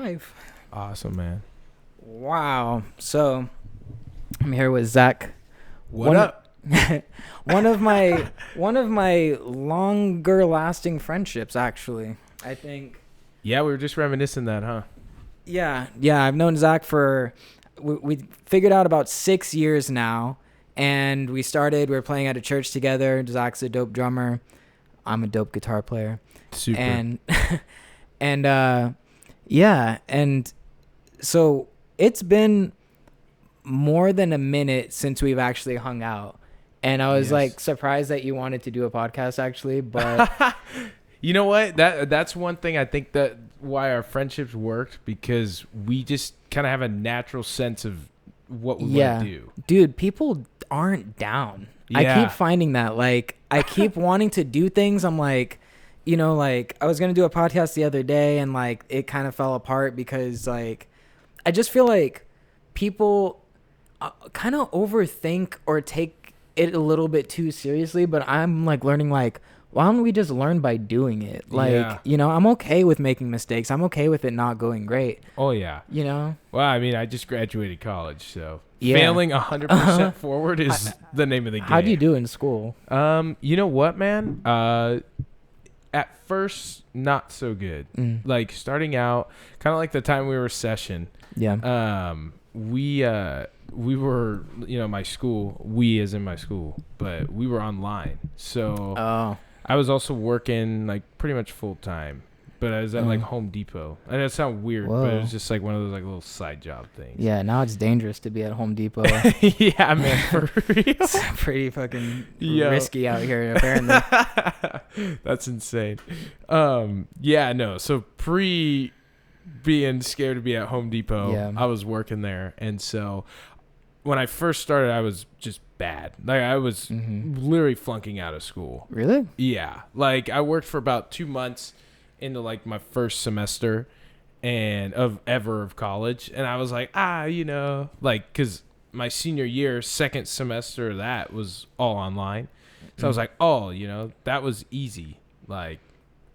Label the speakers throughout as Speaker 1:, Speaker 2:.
Speaker 1: live.
Speaker 2: Awesome, man.
Speaker 1: Wow. So I'm here with Zach.
Speaker 2: What up?
Speaker 1: one of my longer lasting friendships, actually. I think.
Speaker 2: Yeah, we were just reminiscing that, huh?
Speaker 1: Yeah. I've known Zach for we figured out about 6 years now, and we were playing at a church together. Zach's a dope drummer. I'm a dope guitar player.
Speaker 2: Super.
Speaker 1: And and so it's been more than a minute since we've actually hung out, and I was like surprised that you wanted to do a podcast, actually. But
Speaker 2: you know what, that's one thing I think that why our friendships worked, because we just kind of have a natural sense of what we want to do.
Speaker 1: Dude, people aren't down.
Speaker 2: Yeah.
Speaker 1: I keep finding that, like, I keep wanting to do things. I'm like, you know, like, I was going to do a podcast the other day, and, like, it kind of fell apart because, like, I just feel like people kind of overthink or take it a little bit too seriously. But I'm, like, learning, like, why don't we just learn by doing it? Like, you know, I'm okay with making mistakes. I'm okay with it not going great.
Speaker 2: Oh, yeah.
Speaker 1: You know?
Speaker 2: Well, I mean, I just graduated college, so failing 100% forward is the name of the game.
Speaker 1: How do you do in school?
Speaker 2: You know what, man? At first, not so good. Like, starting out, kind of like the time we were session.
Speaker 1: Yeah.
Speaker 2: We were, you know, my school, we as in my school, but we were online. So I was also working like pretty much full time, but I was at like Home Depot. And it sounds weird, but it was just like one of those like little side job things.
Speaker 1: Yeah, now it's dangerous to be at Home Depot.
Speaker 2: Yeah, man, for real.
Speaker 1: It's pretty fucking risky out here, apparently.
Speaker 2: That's insane. Yeah, no. So pre being scared to be at Home Depot, I was working there, and so when I first started, I was just bad. Like, I was literally flunking out of school.
Speaker 1: Really?
Speaker 2: Yeah. Like, I worked for about 2 months into like my first semester of college, and I was like, you know, like, because my senior year, second semester of that was all online. So I was like, you know, that was easy. Like,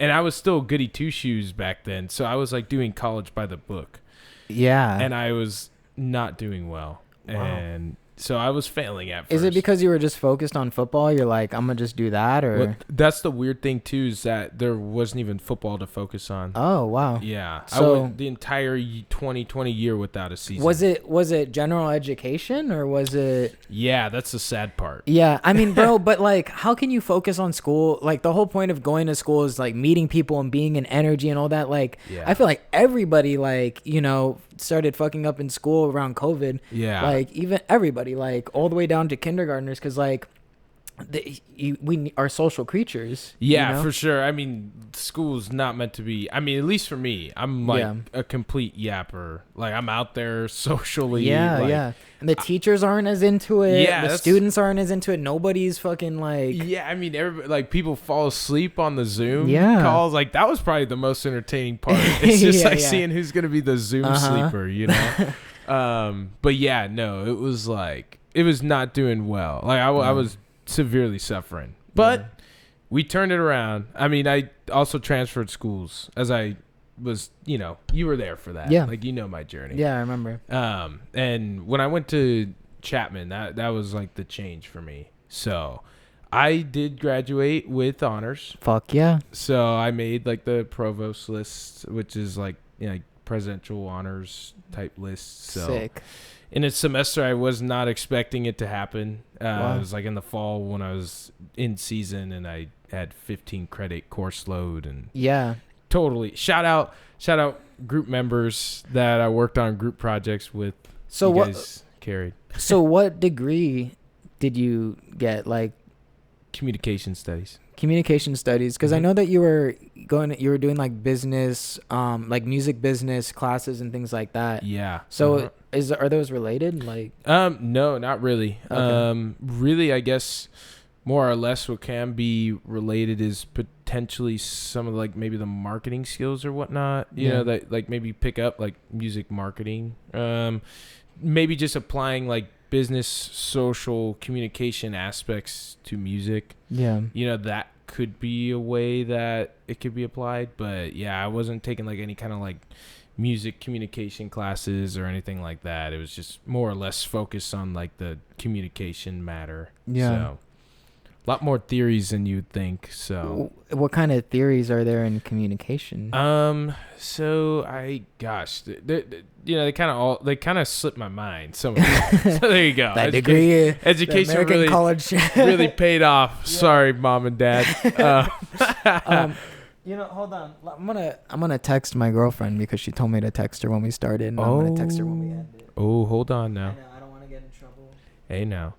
Speaker 2: and I was still goody two shoes back then, so I was like doing college by the book. Yeah. And I was not doing well. Wow. And so I was failing at first.
Speaker 1: Is it because you were just focused on football? You're like, I'm going to just do that? Or
Speaker 2: well, that's the weird thing, too, is that there wasn't even football to focus on.
Speaker 1: Oh, wow.
Speaker 2: Yeah. So, I went the entire 2020 year without a season.
Speaker 1: Was it general education, or was it...
Speaker 2: Yeah, that's the sad part.
Speaker 1: Yeah. I mean, bro, but, like, how can you focus on school? Like, the whole point of going to school is, like, meeting people and being in energy and all that. Like, I feel like everybody, like, you know, started fucking up in school around COVID. Yeah. Like, even everybody, like, all the way down to kindergartners, because, like, we are social creatures.
Speaker 2: Yeah,
Speaker 1: you know?
Speaker 2: For sure. I mean, school's not meant to be. I mean, at least for me, I'm like a complete yapper. Like, I'm out there socially.
Speaker 1: Yeah. And the teachers aren't as into it. Yeah, the students aren't as into it. Nobody's fucking like.
Speaker 2: Yeah, I mean, everybody, like, people fall asleep on the Zoom calls. Like, that was probably the most entertaining part. It's just seeing who's gonna be the Zoom sleeper, you know. But yeah, no, it was like it was not doing well. Like, I was severely suffering, but we turned it around. I mean, I also transferred schools as I was, you know, you were there for that. Yeah. Like, you know my journey.
Speaker 1: Yeah, I remember.
Speaker 2: And when I went to Chapman, that was like the change for me. So I did graduate with honors.
Speaker 1: Fuck yeah.
Speaker 2: So I made like the provost list, which is like, you know, like presidential honors type list. So
Speaker 1: sick.
Speaker 2: In a semester, I was not expecting it to happen. It was like in the fall when I was in season, and I had 15 credit course load, and totally shout out group members that I worked on group projects with. So you guys carried.
Speaker 1: So what degree did you get? Like
Speaker 2: communication studies.
Speaker 1: Because I know that you were doing like business, like music business classes and things like that. Yeah. So are those related? Like
Speaker 2: no, not really. Okay. Really, I guess more or less what can be related is potentially some of like maybe the marketing skills or whatnot. You know, that like maybe pick up like music marketing. Maybe just applying like business, social, communication aspects to music. Yeah. You know, that could be a way that it could be applied. But yeah, I wasn't taking like any kind of like music communication classes or anything like that. It was just more or less focused on like the communication matter.
Speaker 1: Yeah.
Speaker 2: So, a lot more theories than you'd think. So,
Speaker 1: what kind of theories are there in communication?
Speaker 2: So they kind of slipped my mind. Some of them. So there you go.
Speaker 1: That degree,
Speaker 2: education
Speaker 1: American
Speaker 2: really,
Speaker 1: college
Speaker 2: really paid off. Yeah. Sorry, mom and dad.
Speaker 1: Hold on. I'm gonna text my girlfriend because she told me to text her when we started, and I'm gonna text her when we ended.
Speaker 2: Oh, hold on now.
Speaker 1: I don't want to get in trouble.
Speaker 2: Hey now.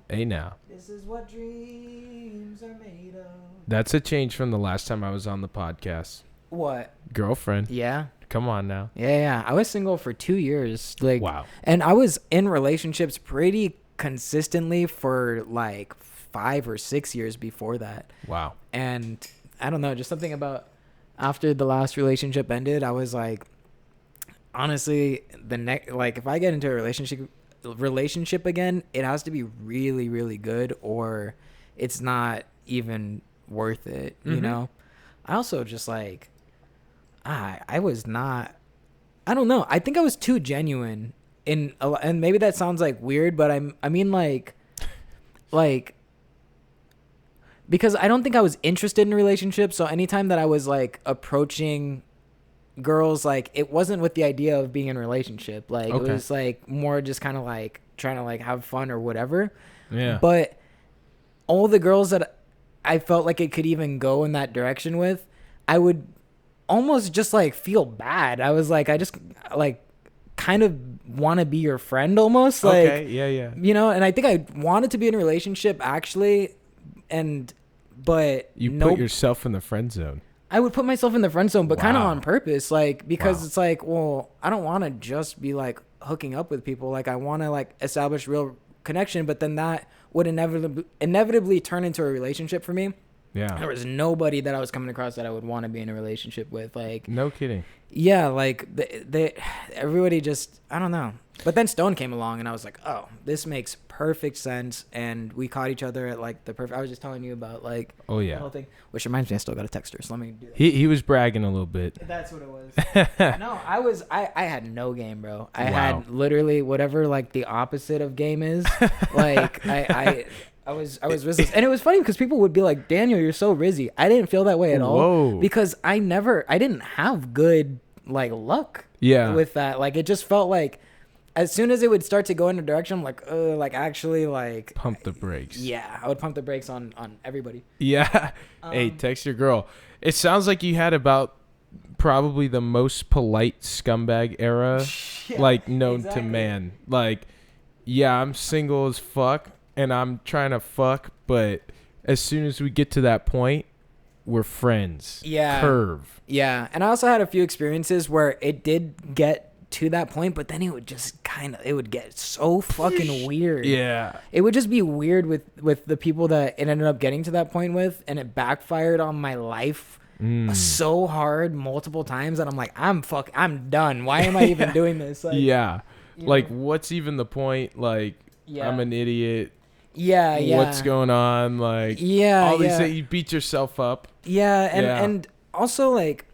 Speaker 2: Hey now.
Speaker 1: This is what dreams are made of.
Speaker 2: That's a change from the last time I was on the podcast.
Speaker 1: What?
Speaker 2: Girlfriend.
Speaker 1: Yeah.
Speaker 2: Come on now.
Speaker 1: Yeah. I was single for 2 years. Like,
Speaker 2: wow.
Speaker 1: And I was in relationships pretty consistently for like 5 or 6 years before that.
Speaker 2: Wow. And
Speaker 1: I don't know, just something about after the last relationship ended, I was like, honestly, if I get into a relationship again, it has to be really, really good, or it's not even worth it. You know. I also just like, I was not. I don't know. I think I was too genuine and maybe that sounds like weird, but I mean like. Because I don't think I was interested in a relationship, so anytime that I was like approaching girls, like it wasn't with the idea of being in a relationship. Like It was like more just kind of like trying to like have fun or whatever. Yeah. But all the girls that I felt like it could even go in that direction with, I would almost just like feel bad. I was like, I just like kind of want to be your friend almost. Like,
Speaker 2: okay. Yeah.
Speaker 1: You know, and I think I wanted to be in a relationship actually, but
Speaker 2: you put yourself in the friend zone.
Speaker 1: I would put myself in the friend zone, but kind of on purpose, like, because it's like, well, I don't want to just be like hooking up with people. Like, I want to like establish real connection, but then that would inevitably turn into a relationship for me. Yeah. There was nobody that I was coming across that I would want to be in a relationship with. Like,
Speaker 2: no kidding.
Speaker 1: Yeah, like everybody just, I don't know. But then Stone came along and I was like, oh, this makes perfect sense. And we caught each other at like the perfect, I was just telling you about like, the whole thing, which reminds me, I still got a text her. So let me do that.
Speaker 2: He was bragging a little bit.
Speaker 1: That's what it was. No, I had no game, bro. I had literally whatever like the opposite of game is. Like I was restless. And it was funny because people would be like, Daniel, you're so rizzy. I didn't feel that way at all. Because I didn't have good like luck with that. Like it just felt like as soon as it would start to go in a direction, I'm like, actually like
Speaker 2: pump the brakes.
Speaker 1: Yeah, I would pump the brakes on everybody.
Speaker 2: Yeah. Hey, text your girl. It sounds like you had about probably the most polite scumbag era like known to man. Like, yeah, I'm single as fuck. And I'm trying to fuck, but as soon as we get to that point, we're friends. Yeah. Curve.
Speaker 1: Yeah. And I also had a few experiences where it did get to that point, but then it would just it would get so fucking weird. Yeah. It would just be weird with the people that it ended up getting to that point with, and it backfired on my life so hard multiple times that I'm like, I'm done. Why am I even doing this? Like,
Speaker 2: like, what's even the point? Like, I'm an idiot.
Speaker 1: Yeah.
Speaker 2: What's going on? Like, all these things, you beat yourself up.
Speaker 1: Yeah, and also like,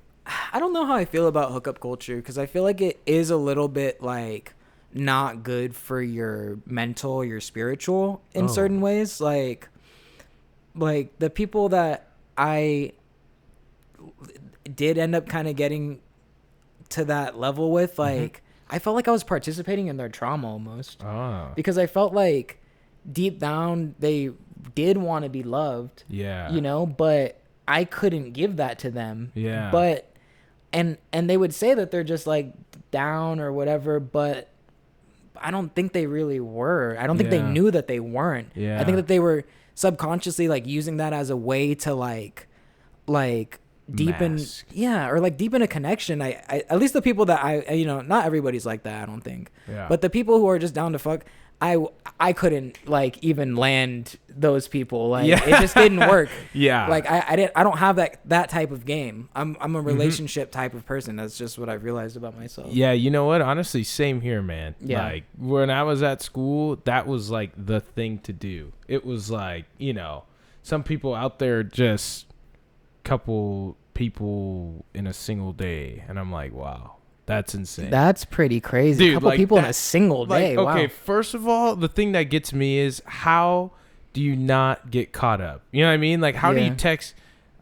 Speaker 1: I don't know how I feel about hookup culture because I feel like it is a little bit like not good for your mental, your spiritual in certain ways. Like the people that I did end up kind of getting to that level with, like, I felt like I was participating in their trauma almost. Because I felt like deep down they did want to be loved. Yeah. You know, but I couldn't give that to them. Yeah. But and they would say that they're just like down or whatever, but I don't think they really were. I don't think they knew that they weren't. Yeah. I think that they were subconsciously like using that as a way to like deepen or like deepen a connection. I at least the people that I you know, not everybody's like that, I don't think. Yeah. But the people who are just down to fuck, I couldn't like even land those people. Like it just didn't work. Like I don't have that type of game. I'm a relationship type of person. That's just what I've realized about myself.
Speaker 2: Yeah, you know what? Honestly, same here, man. Yeah. Like when I was at school, that was like the thing to do. It was like, you know, some people out there just couple people in a single day, and I'm like, wow. That's insane.
Speaker 1: That's pretty crazy.
Speaker 2: Dude,
Speaker 1: a couple
Speaker 2: like
Speaker 1: people in
Speaker 2: that-
Speaker 1: a single day.
Speaker 2: Okay,
Speaker 1: Wow.
Speaker 2: first of all, the thing that gets me is how do you not get caught up? You know what I mean? Like, how do you
Speaker 1: Yeah.
Speaker 2: text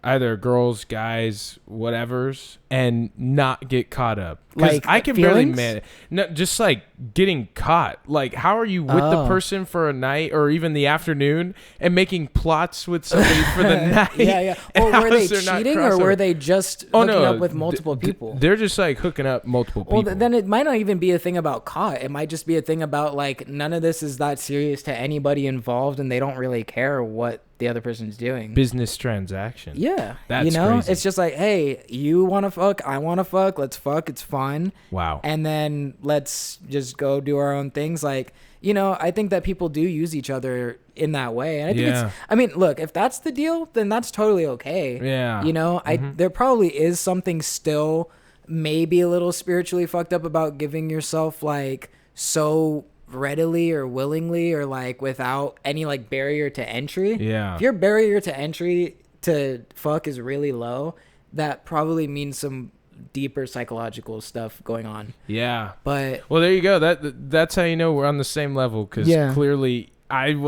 Speaker 2: either girls, guys, whatevers, and not get caught up? Because
Speaker 1: Like,
Speaker 2: I can barely
Speaker 1: feelings?
Speaker 2: manage. No, just like getting caught. Like, how are you with the
Speaker 1: Oh.
Speaker 2: person for a night or even the afternoon and making plots with somebody for the night?
Speaker 1: Yeah, yeah. Or
Speaker 2: And
Speaker 1: were they
Speaker 2: how's there not
Speaker 1: cheating, or were
Speaker 2: crossover?
Speaker 1: they just
Speaker 2: Oh,
Speaker 1: hooking
Speaker 2: no,
Speaker 1: up with multiple people?
Speaker 2: They're just like hooking up multiple people.
Speaker 1: Well, then it might not even be a thing about caught. It might just be a thing about like none of this is that serious to anybody involved, and they don't really care what the other person's doing.
Speaker 2: Business transaction.
Speaker 1: Yeah,
Speaker 2: That's
Speaker 1: you know,
Speaker 2: crazy.
Speaker 1: it's just like, hey, you want to fuck, I want to fuck, let's fuck, it's fun,
Speaker 2: Wow.
Speaker 1: and then let's just go do our own things. Like, you know, I think that people do use each other in that way, and I think
Speaker 2: Yeah.
Speaker 1: it's. I mean, look, if that's the deal, then that's totally okay.
Speaker 2: Yeah.
Speaker 1: You know, there probably is something still maybe a little spiritually fucked up about giving yourself like so readily or willingly or like without any like barrier to entry.
Speaker 2: Yeah.
Speaker 1: If your barrier to entry to fuck is really low, that probably means some deeper psychological stuff going on.
Speaker 2: Yeah.
Speaker 1: But
Speaker 2: Well, there you go. That's how you know we're on the same level, because
Speaker 1: Yeah.
Speaker 2: clearly I'm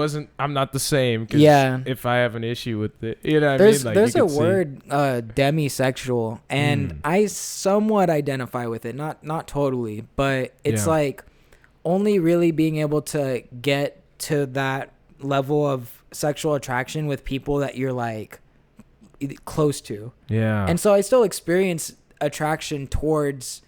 Speaker 2: not the same. 'Cause
Speaker 1: Yeah.
Speaker 2: if I have an issue with it, you know what
Speaker 1: there's
Speaker 2: I mean? Like,
Speaker 1: there's
Speaker 2: you
Speaker 1: a
Speaker 2: can see.
Speaker 1: word demisexual, and I somewhat identify with it, not totally, but it's
Speaker 2: Yeah.
Speaker 1: like only really being able to get to that level of sexual attraction with people that you're like close to.
Speaker 2: Yeah.
Speaker 1: And so I still experience attraction towards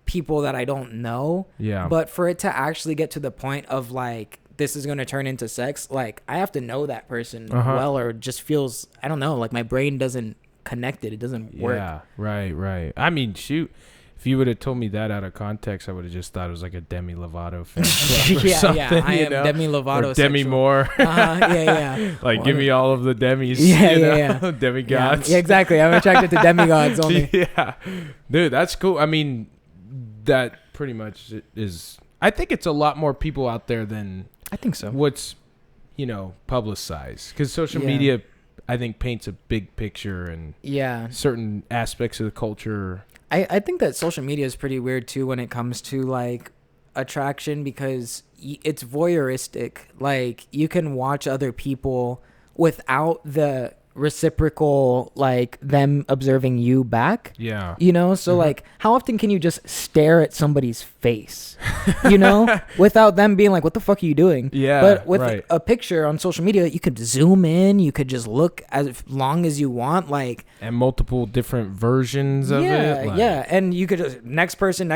Speaker 1: people that I don't know.
Speaker 2: Yeah.
Speaker 1: But for it to actually get to the point of like this is going to turn into sex, like I have to know that person well, or it just feels, I don't know, like my brain doesn't connect it. It doesn't work.
Speaker 2: Yeah. Right. I mean, shoot. If you would have told me that out of context, I would have just thought it was like a Demi Lovato fan club or
Speaker 1: Yeah,
Speaker 2: something,
Speaker 1: I
Speaker 2: you
Speaker 1: am
Speaker 2: know?
Speaker 1: Demi Lovato
Speaker 2: Or Demi
Speaker 1: sexual.
Speaker 2: Moore.
Speaker 1: Yeah.
Speaker 2: Like, give me all of the Demis.
Speaker 1: Yeah,
Speaker 2: you know?
Speaker 1: yeah.
Speaker 2: Demigods.
Speaker 1: Yeah, exactly. I'm attracted to demigods only.
Speaker 2: Yeah. Dude, that's cool. I mean, that pretty much is. I think it's a lot more people out there than
Speaker 1: I think so.
Speaker 2: what's, publicized. Because social
Speaker 1: Yeah.
Speaker 2: media, I think, paints a big picture, and
Speaker 1: Yeah.
Speaker 2: certain aspects of the culture.
Speaker 1: I think that social media is pretty weird too when it comes to like attraction, because it's voyeuristic. Like you can watch other people without the reciprocal, like them observing you back.
Speaker 2: Yeah.
Speaker 1: So like how often can you just stare at somebody's face, without them being like, what the fuck are you doing?
Speaker 2: Yeah,
Speaker 1: But with
Speaker 2: right.
Speaker 1: a picture on social media, you could zoom in, you could just look as long as you want, like
Speaker 2: And multiple different versions of it. Like,
Speaker 1: yeah, and you could just next person,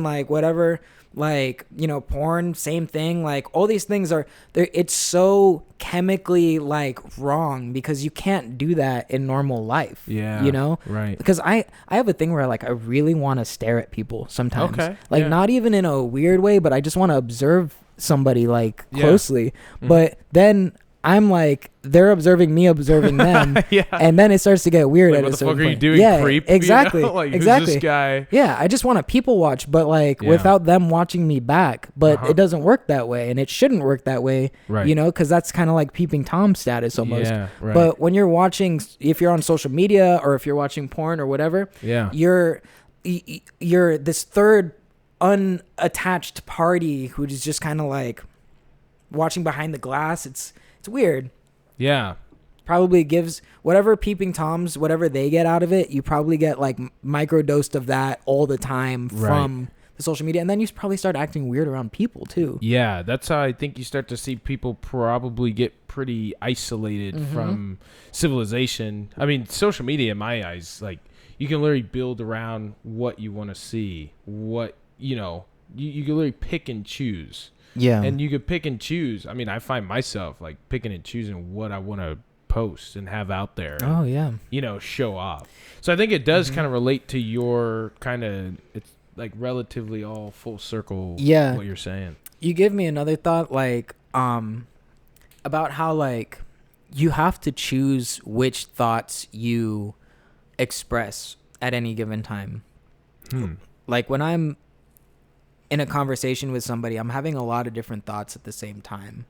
Speaker 1: like whatever, like porn, same thing. Like all these things are there. It's so chemically like wrong because you can't do that in normal life.
Speaker 2: Yeah. Right.
Speaker 1: Because I have a thing where like I really want to stare at people sometimes.
Speaker 2: Okay,
Speaker 1: Like
Speaker 2: yeah.
Speaker 1: not even in a weird way, but I just want to observe somebody like
Speaker 2: Yeah.
Speaker 1: closely. But then I'm like, they're observing me, observing them.
Speaker 2: Yeah.
Speaker 1: And then it starts to get weird
Speaker 2: Like,
Speaker 1: at
Speaker 2: what
Speaker 1: a
Speaker 2: the
Speaker 1: certain
Speaker 2: fuck are you
Speaker 1: point.
Speaker 2: doing,
Speaker 1: Yeah,
Speaker 2: creep?
Speaker 1: exactly.
Speaker 2: Like,
Speaker 1: exactly.
Speaker 2: who's this guy?
Speaker 1: Yeah, I just want to people watch, but like
Speaker 2: Yeah.
Speaker 1: without them watching me back. But
Speaker 2: Uh-huh.
Speaker 1: it doesn't work that way, and it shouldn't work that way.
Speaker 2: Right.
Speaker 1: Because that's kind of like peeping Tom status almost.
Speaker 2: Yeah, right.
Speaker 1: But when you're watching, if you're on social media or if you're watching porn or whatever,
Speaker 2: Yeah.
Speaker 1: you're this third unattached party who is just kind of like watching behind the glass. It's weird.
Speaker 2: Yeah.
Speaker 1: Probably gives whatever peeping Toms, whatever they get out of it, you probably get like microdosed of that all the time from the social media. And then you probably start acting weird around people too.
Speaker 2: Yeah, that's how I think you start to see people probably get pretty isolated
Speaker 1: Mm-hmm.
Speaker 2: from civilization. I mean, social media, in my eyes, like, you can literally build around what you want to see. What, you can literally pick and choose.
Speaker 1: Yeah.
Speaker 2: And you could pick and choose. I mean, I find myself, like, picking and choosing what I want to post and have out there.
Speaker 1: Oh, yeah.
Speaker 2: Show off. So I think it does kind of relate to your kind of, it's like relatively all full circle.
Speaker 1: Yeah.
Speaker 2: What you're saying.
Speaker 1: You give me another thought, like, about how, like, you have to choose which thoughts you express at any given time. Like, when I'm in a conversation with somebody, I'm having a lot of different thoughts at the same time.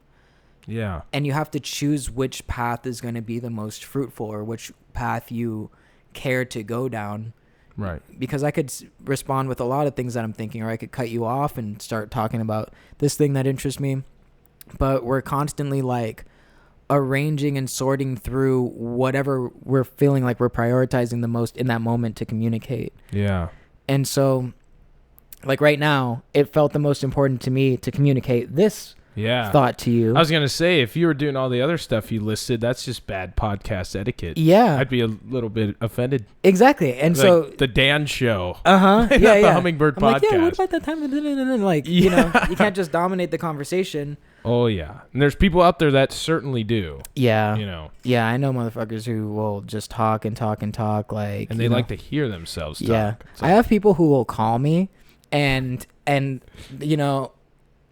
Speaker 2: Yeah.
Speaker 1: And you have to choose which path is going to be the most fruitful, or which path you care to go down.
Speaker 2: Right.
Speaker 1: Because I could respond with a lot of things that I'm thinking, or I could cut you off and start talking about this thing that interests me. But we're constantly like arranging and sorting through whatever we're feeling like we're prioritizing the most in that moment to communicate.
Speaker 2: Yeah.
Speaker 1: And so, like right now, it felt the most important to me to communicate this thought to you.
Speaker 2: I was going to say, if you were doing all the other stuff you listed, that's just bad podcast etiquette.
Speaker 1: Yeah.
Speaker 2: I'd be a little bit offended.
Speaker 1: Exactly. And
Speaker 2: like
Speaker 1: so
Speaker 2: the Dan show.
Speaker 1: Yeah,
Speaker 2: the Hummingbird
Speaker 1: I'm
Speaker 2: podcast.
Speaker 1: like, yeah, what about that time? Like, you know, you can't just dominate the conversation.
Speaker 2: Oh, yeah. And there's people out there that certainly do.
Speaker 1: Yeah.
Speaker 2: You know.
Speaker 1: Yeah, I know motherfuckers who will just talk and talk and talk. Like,
Speaker 2: and they like to hear themselves talk.
Speaker 1: Yeah.
Speaker 2: So.
Speaker 1: I have people who will call me and you know,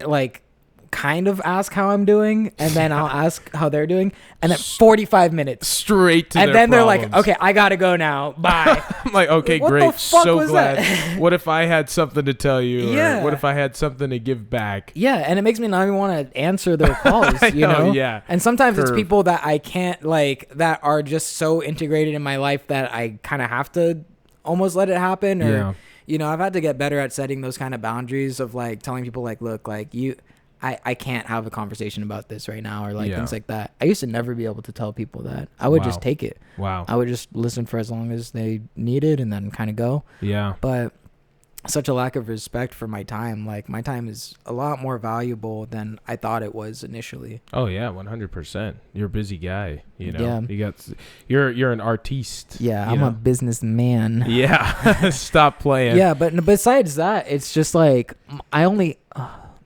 Speaker 1: like, kind of ask how I'm doing, and then I'll ask how they're doing, and then 45 minutes
Speaker 2: straight to
Speaker 1: and
Speaker 2: their
Speaker 1: then they're
Speaker 2: problems.
Speaker 1: like, okay, I gotta go now, bye.
Speaker 2: I'm like, okay,
Speaker 1: what
Speaker 2: great,
Speaker 1: the fuck
Speaker 2: so
Speaker 1: was
Speaker 2: glad.
Speaker 1: That?
Speaker 2: What if I had something to tell you?
Speaker 1: Yeah.
Speaker 2: Or what if I had something to give back?
Speaker 1: Yeah, and it makes me not even want to answer their calls, you know?
Speaker 2: Yeah.
Speaker 1: And sometimes it's people that I can't, like, that are just so integrated in my life that I kind of have to almost let it happen, or you know, I've had to get better at setting those kind of boundaries of like telling people like, look, like I can't have a conversation about this right now, or like things like that. I used to never be able to tell people that. I would just take it.
Speaker 2: Wow.
Speaker 1: I would just listen for as long as they needed and then kind of go.
Speaker 2: Yeah.
Speaker 1: But such a lack of respect for my time. Like, my time is a lot more valuable than I thought it was initially.
Speaker 2: Oh yeah, 100%. You're a busy guy, you know.
Speaker 1: Yeah.
Speaker 2: You're an artiste.
Speaker 1: Yeah, I'm a businessman.
Speaker 2: Yeah. Stop playing.
Speaker 1: Yeah, but besides that, it's just like I only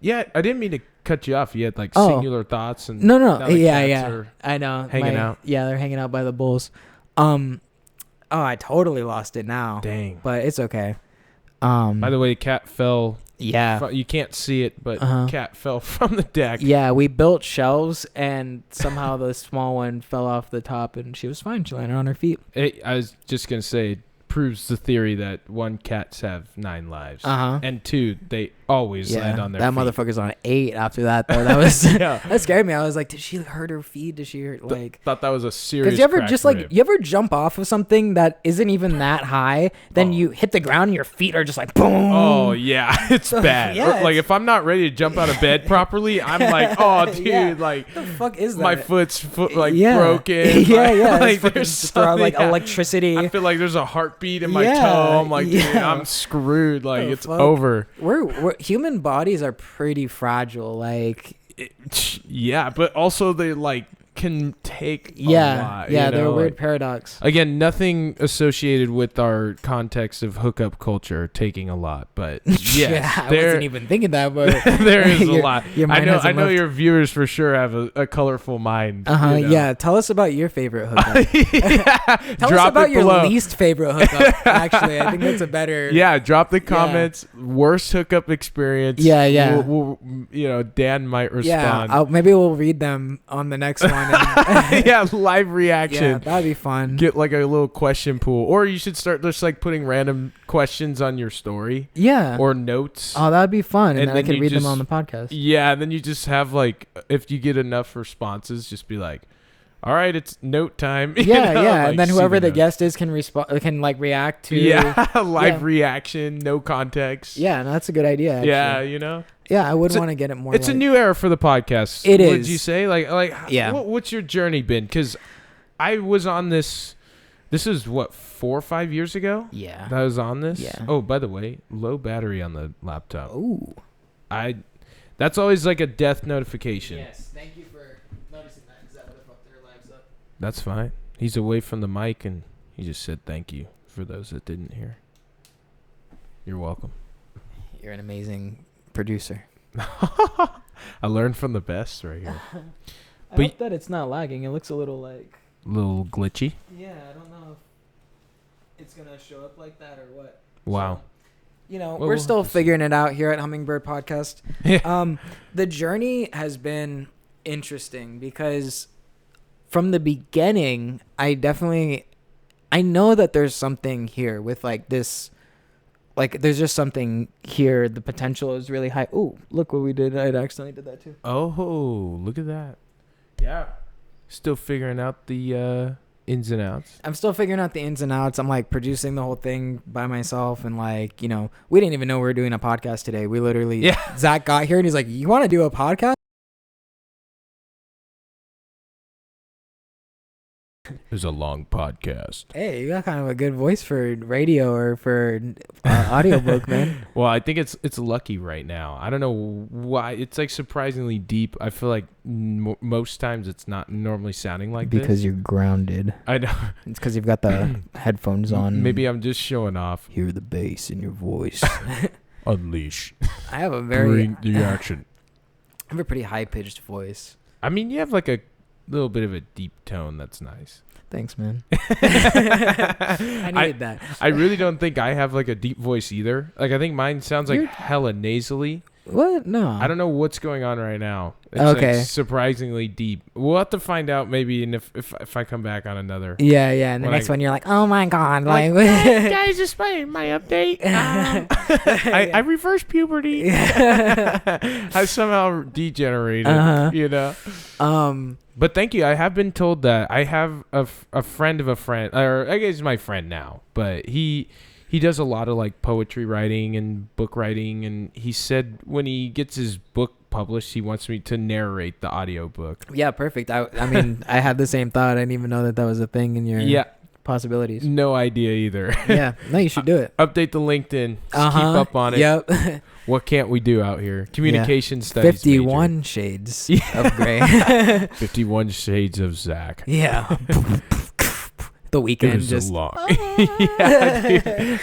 Speaker 2: Yeah, I didn't mean to cut you off. You had like singular thoughts and
Speaker 1: no. Yeah. I know.
Speaker 2: Hanging out.
Speaker 1: Yeah, they're hanging out by the bulls. I totally lost it now.
Speaker 2: Dang.
Speaker 1: But it's okay.
Speaker 2: By the way, cat fell.
Speaker 1: Yeah.
Speaker 2: You can't see it, but cat fell from the deck.
Speaker 1: Yeah, we built shelves, and somehow the small one fell off the top, and she was fine. She landed on her feet.
Speaker 2: I was just gonna say, proves the theory that one, cats have 9 lives, and 2, they always land on their feet.
Speaker 1: That motherfucker's on 8 after that, though. That was that scared me. I was like, did she hurt her feet? Did she hurt, like?
Speaker 2: Thought that was a serious.
Speaker 1: Because you ever just like you ever jump off of something that isn't even that high, then you hit the ground and your feet are just like boom.
Speaker 2: Oh yeah, it's bad. Like if I'm not ready to jump out of bed properly, I'm like, oh dude, like
Speaker 1: what the fuck is that?
Speaker 2: My foot's broken.
Speaker 1: Yeah.
Speaker 2: Like there's
Speaker 1: like electricity.
Speaker 2: I feel like there's a heartbeat in my toe. I'm like, dude, I'm screwed. Like it's over.
Speaker 1: We're human bodies are pretty fragile. Like
Speaker 2: yeah, but also they like can take a lot.
Speaker 1: Yeah, they're a weird paradox.
Speaker 2: Again, nothing associated with our context of hookup culture taking a lot, but yes,
Speaker 1: I wasn't even thinking that, but
Speaker 2: there is a lot. I know
Speaker 1: left.
Speaker 2: your viewers for sure have a colorful mind.
Speaker 1: Yeah, tell us about your favorite hookup. Tell
Speaker 2: Drop
Speaker 1: us about your
Speaker 2: below.
Speaker 1: least favorite hookup. Actually, I think that's a better.
Speaker 2: Yeah, drop the comments. Worst hookup experience.
Speaker 1: Yeah.
Speaker 2: We'll Dan might respond.
Speaker 1: Yeah, maybe we'll read them on the next one.
Speaker 2: Yeah, live reaction.
Speaker 1: Yeah, that'd be fun.
Speaker 2: Get like a little question pool, or you should start just like putting random questions on your story.
Speaker 1: Yeah,
Speaker 2: or notes.
Speaker 1: Oh, that'd be fun, and then I could read them
Speaker 2: them
Speaker 1: on the podcast.
Speaker 2: Yeah, and then you just have like, if you get enough responses, just be like, all right, it's note time.
Speaker 1: Yeah,
Speaker 2: like,
Speaker 1: and then whoever the guest is can respond, can like react to.
Speaker 2: Live reaction, no context.
Speaker 1: Yeah, no, that's a good idea. Actually.
Speaker 2: Yeah,
Speaker 1: Yeah, I would want to get it more.
Speaker 2: It's a new era for the podcast.
Speaker 1: It is.
Speaker 2: Would you say what's your journey been? Because I was on this. This is what 4 or 5 years ago.
Speaker 1: Yeah,
Speaker 2: that I was on this.
Speaker 1: Yeah.
Speaker 2: Oh, by the way, low battery on the laptop.
Speaker 1: Ooh.
Speaker 2: That's always like a death notification.
Speaker 1: Yes, thank you for noticing that, because that would have fucked their lives up.
Speaker 2: That's fine. He's away from the mic, and he just said thank you for those that didn't hear. You're welcome.
Speaker 1: You're an amazing producer.
Speaker 2: I learned from the best right here.
Speaker 1: I hope that it's not lagging. It looks a little like...
Speaker 2: little glitchy.
Speaker 1: Yeah, I don't know if it's going to show up like that or what.
Speaker 2: Wow.
Speaker 1: So, we're still figuring it out here at Hummingbird Podcast. The journey has been interesting because from the beginning, I know that there's something here with like this, like there's just something here. The potential is really high. Ooh, look what we did. I accidentally did that too.
Speaker 2: Oh, look at that. Yeah. Still figuring out the ins and outs.
Speaker 1: I'm still figuring out the ins and outs. I'm like producing the whole thing by myself, and like, you know, we didn't even know we were doing a podcast today. We literally, Zach got here and he's like, "You want to do a podcast?"
Speaker 2: It was a long podcast.
Speaker 1: Hey, you got kind of a good voice for radio or for audiobook, man.
Speaker 2: Well, I think it's lucky right now. I don't know why. It's like surprisingly deep. I feel like most times it's not normally sounding like
Speaker 1: because
Speaker 2: this.
Speaker 1: You're grounded.
Speaker 2: I know.
Speaker 1: It's because you've got the headphones on.
Speaker 2: Maybe I'm just showing off.
Speaker 1: Hear the bass in your voice.
Speaker 2: Unleash.
Speaker 1: I have a very...
Speaker 2: Bring the action.
Speaker 1: I have a pretty high-pitched voice.
Speaker 2: I mean, you have like a little bit of a deep tone. That's nice.
Speaker 1: Thanks, man. I needed that.
Speaker 2: I really don't think I have like a deep voice either. Like I think mine sounds like hella nasally.
Speaker 1: What? No.
Speaker 2: I don't know what's going on right now. It's
Speaker 1: okay.
Speaker 2: Like surprisingly deep. We'll have to find out maybe, and if I come back on another.
Speaker 1: Yeah. And the next one you're like, oh my god, like
Speaker 2: guys, just my update. I reversed puberty. I somehow degenerated. You know. But thank you. I have been told that I have a friend of a friend, or I guess he's my friend now, but he does a lot of like poetry writing and book writing, and he said when he gets his book published, he wants me to narrate the audiobook.
Speaker 1: Yeah, perfect. I mean, I had the same thought. I didn't even know that was a thing in your possibilities.
Speaker 2: No idea either.
Speaker 1: Yeah, no, you should do it.
Speaker 2: Update the LinkedIn. Just keep up on it.
Speaker 1: Yep.
Speaker 2: What can't we do out here? Communication studies.
Speaker 1: 51
Speaker 2: major.
Speaker 1: Shades of Gray.
Speaker 2: 51 Shades of Zack.
Speaker 1: Yeah. The weekend just
Speaker 2: long. Yeah,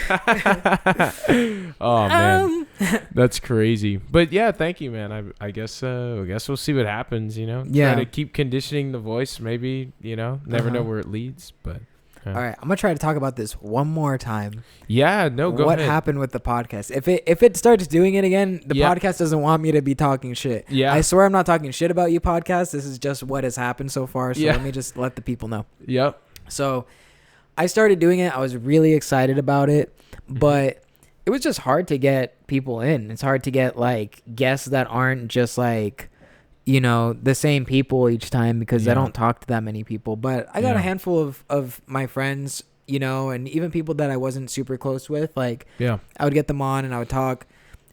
Speaker 2: oh man, that's crazy. But yeah, thank you, man. I guess we'll see what happens. You know,
Speaker 1: yeah.
Speaker 2: Try to keep conditioning the voice. Maybe never know where it leads. But
Speaker 1: all right, I'm gonna try to talk about this one more time.
Speaker 2: Yeah, no, go
Speaker 1: what
Speaker 2: ahead.
Speaker 1: happened with the podcast? If it starts doing it again, the podcast doesn't want me to be talking shit.
Speaker 2: Yeah,
Speaker 1: I swear I'm not talking shit about you, podcast. This is just what has happened so far. So let me just let the people know.
Speaker 2: Yep.
Speaker 1: So I started doing it. I was really excited about it, but it was just hard to get people in. It's hard to get like guests that aren't just like, you know, the same people each time, because I don't talk to that many people. But I got a handful of my friends, you know, and even people that I wasn't super close with. Like, I would get them on and I would talk,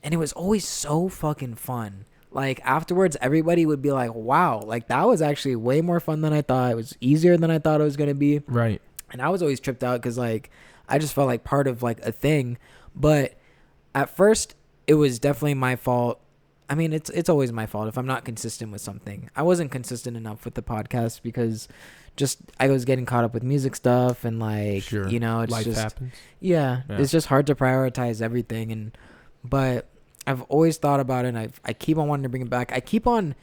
Speaker 1: and it was always so fucking fun. Like afterwards, everybody would be like, wow, like that was actually way more fun than I thought. It was easier than I thought it was going to be.
Speaker 2: Right.
Speaker 1: And I was always tripped out because, like, I just felt like part of, like, a thing. But at first, it was definitely my fault. I mean, it's always my fault if I'm not consistent with something. I wasn't consistent enough with the podcast because just I was getting caught up with music stuff and, like, you know, it's
Speaker 2: life
Speaker 1: just
Speaker 2: happens.
Speaker 1: Yeah, it's just hard to prioritize everything. But I've always thought about it, and I keep on wanting to bring it back. I keep on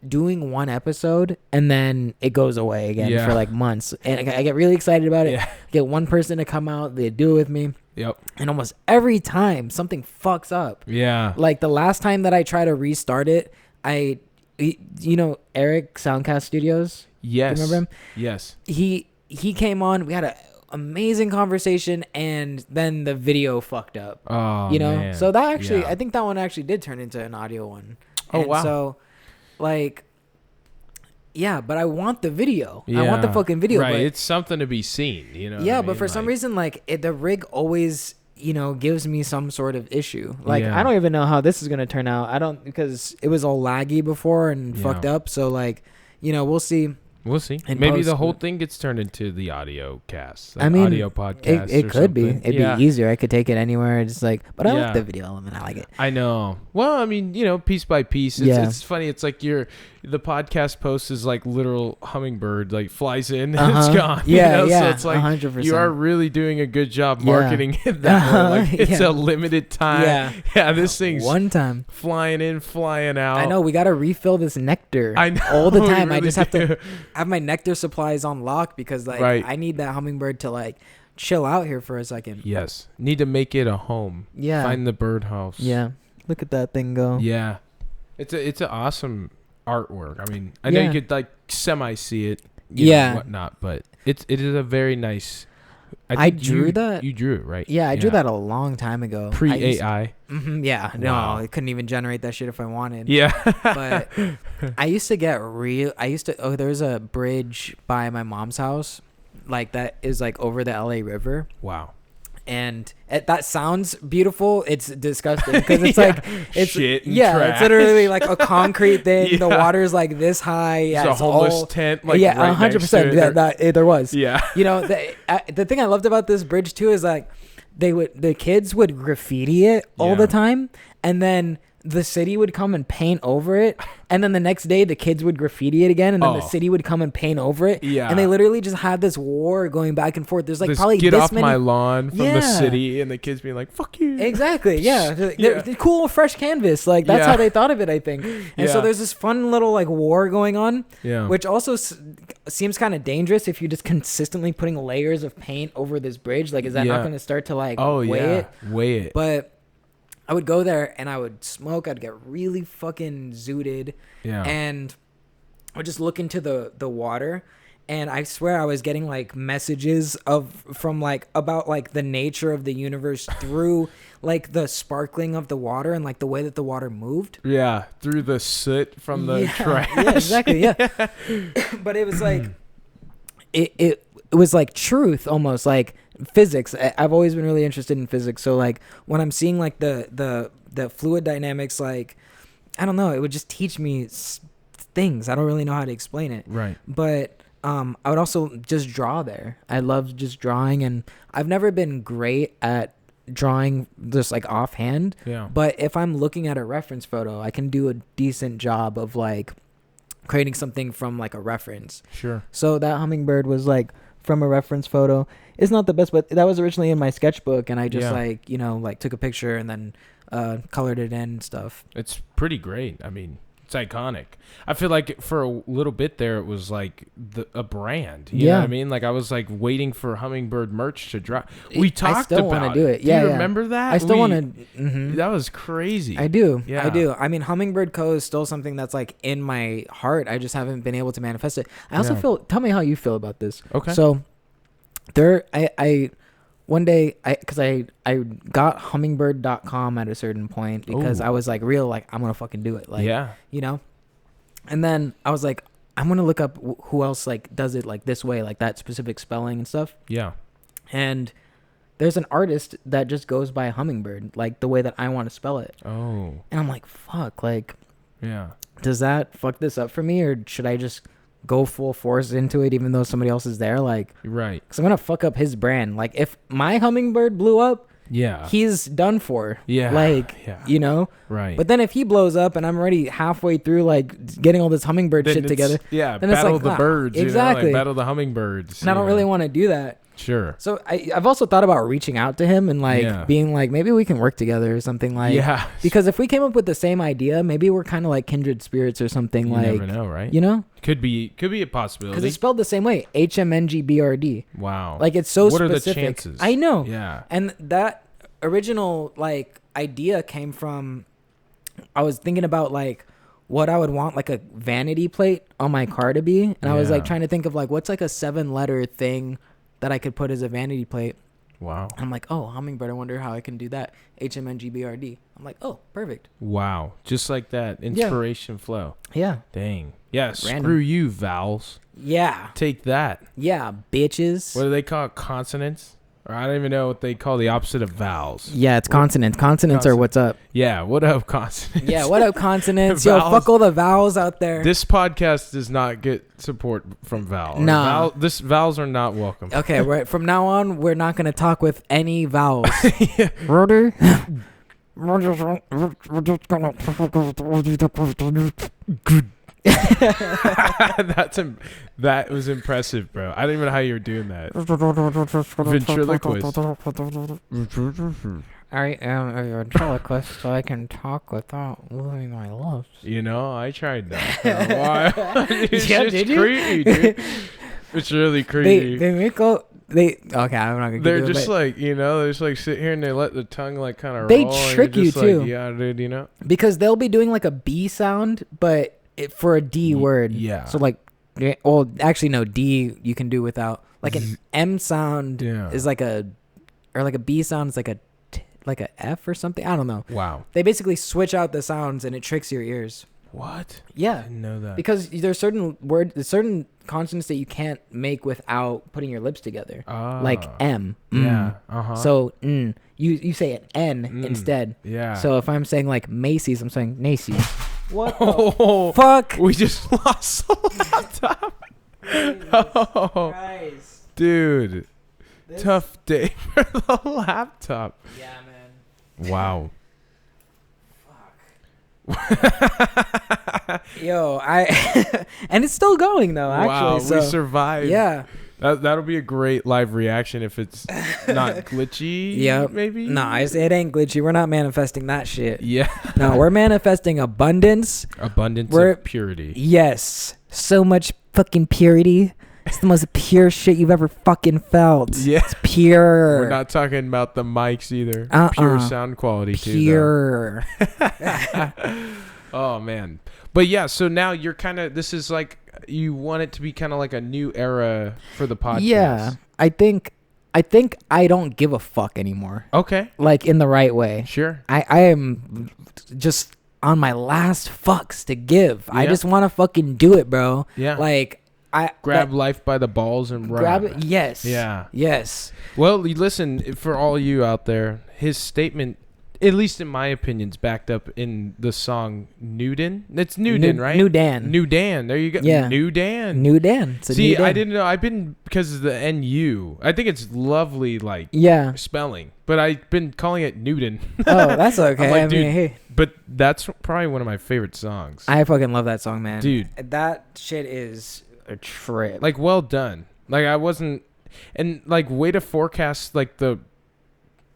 Speaker 1: doing one episode, and then it goes away again for like months. And I get really excited about it. Yeah. Get one person to come out, they do it with me.
Speaker 2: Yep.
Speaker 1: And almost every time, something fucks up. Yeah. Like the last time that I try to restart it, you know Eric Soundcast Studios?
Speaker 2: Yes.
Speaker 1: You remember him?
Speaker 2: Yes.
Speaker 1: He came on. We had a amazing conversation, and then the video fucked up.
Speaker 2: Oh,
Speaker 1: you know,
Speaker 2: man.
Speaker 1: So that actually, I think that one actually did turn into an audio one.
Speaker 2: Oh, wow.
Speaker 1: So, like, yeah, but I want the video. I want the fucking video.
Speaker 2: Right,
Speaker 1: but,
Speaker 2: it's something to be seen. You know.
Speaker 1: Yeah, but for some reason, like, the rig always, you know, gives me some sort of issue. Like, I don't even know how this is gonna turn out. Because it was all laggy before and fucked up. So, like, you know, we'll see.
Speaker 2: We'll see. Maybe the whole thing gets turned into the audio cast. Like,
Speaker 1: I mean,
Speaker 2: audio podcast.
Speaker 1: It could be.
Speaker 2: Something.
Speaker 1: It'd be easier. I could take it anywhere. It's like, but I like the video element. I like it.
Speaker 2: I know. Well, I mean, you know, piece by piece. It's funny. It's like the podcast post is like literal hummingbird, like flies in and it's gone.
Speaker 1: Yeah,
Speaker 2: you know?
Speaker 1: yeah.
Speaker 2: So it's like
Speaker 1: 100%.
Speaker 2: you are really doing a good job marketing it that way. Like it's a limited time. Yeah. This thing's
Speaker 1: one time
Speaker 2: flying in, flying out.
Speaker 1: I know. We got to refill this nectar. I know all the time. I just have to have my nectar supplies on lock because like I need that hummingbird to like chill out here for a second.
Speaker 2: Yes. Need to make it a home. Yeah. Find the birdhouse.
Speaker 1: Yeah. Look at that thing go.
Speaker 2: Yeah. It's an awesome artwork. I mean, I know you could like semi see it, you know, and whatnot, but it is a very nice.
Speaker 1: I drew that.
Speaker 2: You drew it, right?
Speaker 1: Yeah, I drew that a long time ago.
Speaker 2: Pre-AI.
Speaker 1: Yeah, no, I couldn't even generate that shit if I wanted.
Speaker 2: Yeah,
Speaker 1: but I used to get there was a bridge by my mom's house, like that is like over the LA River.
Speaker 2: Wow.
Speaker 1: And that sounds beautiful. It's disgusting because it's
Speaker 2: Yeah.
Speaker 1: like it's
Speaker 2: Shit and
Speaker 1: yeah,
Speaker 2: trash.
Speaker 1: it's literally like a concrete thing.
Speaker 2: Yeah.
Speaker 1: The water's like this high.
Speaker 2: There's
Speaker 1: Yeah,
Speaker 2: a
Speaker 1: it's
Speaker 2: homeless
Speaker 1: all,
Speaker 2: tent. Like,
Speaker 1: yeah,
Speaker 2: right
Speaker 1: 100%. Yeah, there was.
Speaker 2: Yeah.
Speaker 1: You know, the thing I loved about this bridge too is like the kids would graffiti it all the time, and then the city would come and paint over it, and then the next day the kids would graffiti it again, and then the city would come and paint over it.
Speaker 2: Yeah.
Speaker 1: And they literally just had this war going back and forth. There's like probably
Speaker 2: get
Speaker 1: this
Speaker 2: off
Speaker 1: many.
Speaker 2: my lawn from the
Speaker 1: Yeah.
Speaker 2: city, and the kids being like, "Fuck you."
Speaker 1: Exactly. Yeah.
Speaker 2: Yeah.
Speaker 1: They're cool, fresh canvas. Like that's how they thought of it, I think. And so
Speaker 2: Yeah.
Speaker 1: there's this fun little like war going on,
Speaker 2: Yeah.
Speaker 1: which also seems kind of dangerous if you're just consistently putting layers of paint over this bridge. Like, is that not going to start to like weigh it?
Speaker 2: Weigh it.
Speaker 1: But I would go there and I would smoke. I'd get really fucking zooted.
Speaker 2: Yeah.
Speaker 1: And I would just look into the water. And I swear I was getting like messages from like about like the nature of the universe through like the sparkling of the water and like the way that the water moved.
Speaker 2: Yeah, through the soot from the trash.
Speaker 1: Yeah, exactly. Yeah. But it was like it was like truth almost, like physics. I've always been really interested in physics. So like when I'm seeing like the fluid dynamics, like I don't know, it would just teach me things. I don't really know how to explain it.
Speaker 2: Right.
Speaker 1: But I would also just draw there. I love just drawing, and I've never been great at drawing just like offhand.
Speaker 2: Yeah.
Speaker 1: But if I'm looking at a reference photo, I can do a decent job of like creating something from like a reference.
Speaker 2: Sure.
Speaker 1: So that hummingbird was like from a reference photo. It's not the best, but that was originally in my sketchbook, and I just like, you know, like took a picture and then colored it in and stuff.
Speaker 2: It's pretty great. I mean, it's iconic. I feel like for a little bit there, it was like a brand. You know what I mean? Like I was like waiting for hummingbird merch to drop. We talked
Speaker 1: I still
Speaker 2: about
Speaker 1: want to do it.
Speaker 2: Do
Speaker 1: Yeah,
Speaker 2: you remember that?
Speaker 1: I still want to.
Speaker 2: That was crazy.
Speaker 1: I do.
Speaker 2: Yeah.
Speaker 1: I do. I mean, Hummingbird Co. is still something that's like in my heart. I just haven't been able to manifest it. I also feel. Tell me how you feel about this.
Speaker 2: Okay.
Speaker 1: So I one day because I got hummingbird.com at a certain point because I was like I'm gonna fucking do it, like you know. And then I was like, I'm gonna look up who else like does it like this way, like that specific spelling and stuff.
Speaker 2: Yeah.
Speaker 1: And there's an artist that just goes by Hummingbird, like the way that I want to spell it.
Speaker 2: Oh.
Speaker 1: And I'm like, fuck, like,
Speaker 2: yeah.
Speaker 1: Does that fuck this up for me, or should I just go full force into it even though somebody else is there? Like,
Speaker 2: right.
Speaker 1: Because I'm gonna fuck up his brand. Like, if my Hummingbird blew up,
Speaker 2: yeah,
Speaker 1: he's done for.
Speaker 2: Yeah.
Speaker 1: Like, you know?
Speaker 2: Right.
Speaker 1: But then if he blows up and I'm already halfway through, like, getting all this hummingbird
Speaker 2: then
Speaker 1: shit together.
Speaker 2: Yeah,
Speaker 1: then
Speaker 2: battle
Speaker 1: it's
Speaker 2: the
Speaker 1: like,
Speaker 2: birds.
Speaker 1: Exactly.
Speaker 2: You know, like battle the hummingbirds.
Speaker 1: And I don't really want to do that.
Speaker 2: Sure.
Speaker 1: So I've also thought about reaching out to him and, like, being like, maybe we can work together or something, like.
Speaker 2: Yeah.
Speaker 1: Because if we came up with the same idea, maybe we're kind of like kindred spirits or something.
Speaker 2: You
Speaker 1: like,
Speaker 2: never know, right?
Speaker 1: You know?
Speaker 2: Could be a possibility.
Speaker 1: Because it's spelled the same way. HMNGBRD.
Speaker 2: Wow.
Speaker 1: Like, it's so
Speaker 2: what
Speaker 1: specific.
Speaker 2: What are the chances?
Speaker 1: I know.
Speaker 2: Yeah.
Speaker 1: And that original, like, idea came from, I was thinking about, like, what I would want, like, a vanity plate on my car to be. And I was, like, trying to think of, like, what's, like, a 7-letter thing that I could put as a vanity plate.
Speaker 2: Wow.
Speaker 1: And I'm like, oh, hummingbird, I wonder how I can do that. HMNGBRD. I'm like, oh, perfect.
Speaker 2: Wow. Just like that. Inspiration flow.
Speaker 1: Yeah.
Speaker 2: Dang. Yeah,
Speaker 1: Random.
Speaker 2: Screw you, vowels.
Speaker 1: Yeah.
Speaker 2: Take that.
Speaker 1: Yeah, bitches.
Speaker 2: What do they call it? Consonants? Or I don't even know what they call the opposite of vowels.
Speaker 1: Yeah, it's consonants. Consonants are what's up.
Speaker 2: Yeah, what up, consonants?
Speaker 1: Yeah, what up, consonants? Yo, fuck all the vowels out there.
Speaker 2: This podcast does not get support from vowels.
Speaker 1: No.
Speaker 2: Vowels are not welcome.
Speaker 1: Okay, right. From now on, we're not going to talk with any vowels. Rotor?
Speaker 2: That was impressive, bro. I don't even know how you were doing that. Ventriloquist.
Speaker 1: I am a ventriloquist, so I can talk without moving my lips.
Speaker 2: You know, I tried that for a while.
Speaker 1: Did you?
Speaker 2: Creepy, dude. It's really creepy.
Speaker 1: Okay, I'm not gonna.
Speaker 2: They're just like, you know, they just like sit here and they let the tongue like kind of.
Speaker 1: They
Speaker 2: roll
Speaker 1: trick you too.
Speaker 2: Like, yeah, dude. You know,
Speaker 1: because they'll be doing like a B sound, but for a D word.
Speaker 2: Yeah.
Speaker 1: So like, well, actually no, D you can do without. Like an M sound is like a B sound is like a F or something. I don't know.
Speaker 2: Wow.
Speaker 1: They basically switch out the sounds and it tricks your ears.
Speaker 2: What?
Speaker 1: Yeah.
Speaker 2: I didn't know that.
Speaker 1: Because there's certain consonants that you can't make without putting your lips together. Like M.
Speaker 2: Yeah.
Speaker 1: So you say an N instead.
Speaker 2: Yeah.
Speaker 1: So if I'm saying like Macy's, I'm saying Macy's. What
Speaker 2: Oh,
Speaker 1: the fuck?
Speaker 2: We just lost the laptop. Oh,
Speaker 1: Christ.
Speaker 2: dude. Tough day for the laptop.
Speaker 1: Yeah, man.
Speaker 2: Wow.
Speaker 1: Yo, and it's still going though. Actually,
Speaker 2: wow,
Speaker 1: so,
Speaker 2: we survived.
Speaker 1: Yeah.
Speaker 2: That'll be a great live reaction if it's not glitchy.
Speaker 1: Yep.
Speaker 2: Maybe.
Speaker 1: No, it ain't glitchy. We're not manifesting that shit.
Speaker 2: Yeah.
Speaker 1: No, we're manifesting abundance.
Speaker 2: Abundance of purity.
Speaker 1: Yes. So much fucking purity. It's the most pure shit you've ever fucking felt.
Speaker 2: Yeah.
Speaker 1: It's pure.
Speaker 2: We're not talking about the mics either. Pure sound quality too.
Speaker 1: Pure.
Speaker 2: Oh man. But yeah, so now you're kind of, this is like, you want it to be kind of like a new era for the podcast.
Speaker 1: Yeah. I think I don't give a fuck anymore.
Speaker 2: Okay.
Speaker 1: Like in the right way.
Speaker 2: Sure.
Speaker 1: I am just on my last fucks to give. Yeah. I just want to fucking do it, bro.
Speaker 2: Yeah.
Speaker 1: Like I
Speaker 2: grab life by the balls and run.
Speaker 1: Grab it. Yes.
Speaker 2: Yeah.
Speaker 1: Yes.
Speaker 2: Well, listen, for all you out there, his statement, at least in my opinion, is backed up in the song Newden. It's Newden, right?
Speaker 1: New Dan.
Speaker 2: New Dan. There you go.
Speaker 1: Yeah.
Speaker 2: New Dan.
Speaker 1: New Dan. It's a
Speaker 2: See,
Speaker 1: New Dan.
Speaker 2: I didn't know. I've been, because of the NU. I think it's lovely, like, spelling. But I've been calling it Newden.
Speaker 1: Oh, that's okay.
Speaker 2: I'm like,
Speaker 1: I mean,
Speaker 2: dude,
Speaker 1: hey.
Speaker 2: But that's probably one of my favorite songs.
Speaker 1: I fucking love that song, man.
Speaker 2: Dude.
Speaker 1: That shit is a trip.
Speaker 2: Like, well done. Like, I wasn't, and like, way to forecast, like, the,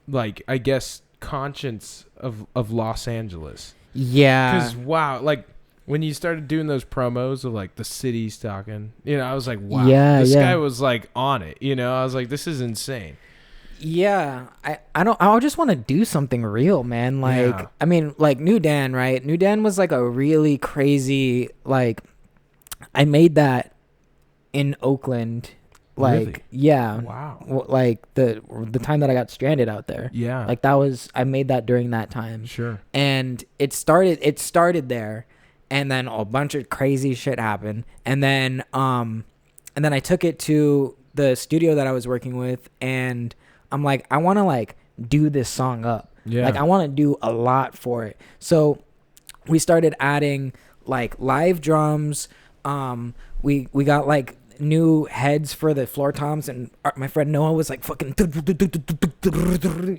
Speaker 2: like, I guess, conscience of Los Angeles.
Speaker 1: Yeah.
Speaker 2: Because, wow, like, when you started doing those promos of, like, the cities talking, you know, I was like, wow.
Speaker 1: Yeah,
Speaker 2: this guy was, like, on it, you know? I was like, this is insane.
Speaker 1: Yeah. I just want to do something real, man. Like, I mean, like, New Dan, right? New Dan was, like, a really crazy, like, I made that in Oakland, like,
Speaker 2: really?
Speaker 1: Yeah,
Speaker 2: wow,
Speaker 1: like the time that I got stranded out there,
Speaker 2: yeah,
Speaker 1: like that was, I made that during that time,
Speaker 2: sure,
Speaker 1: and it started there, and then a bunch of crazy shit happened, and then I took it to the studio that I was working with, and I'm like, I want to like do this song up, like I want to do a lot for it, so we started adding like live drums. We got like new heads for the floor toms, and my friend Noah was like fucking,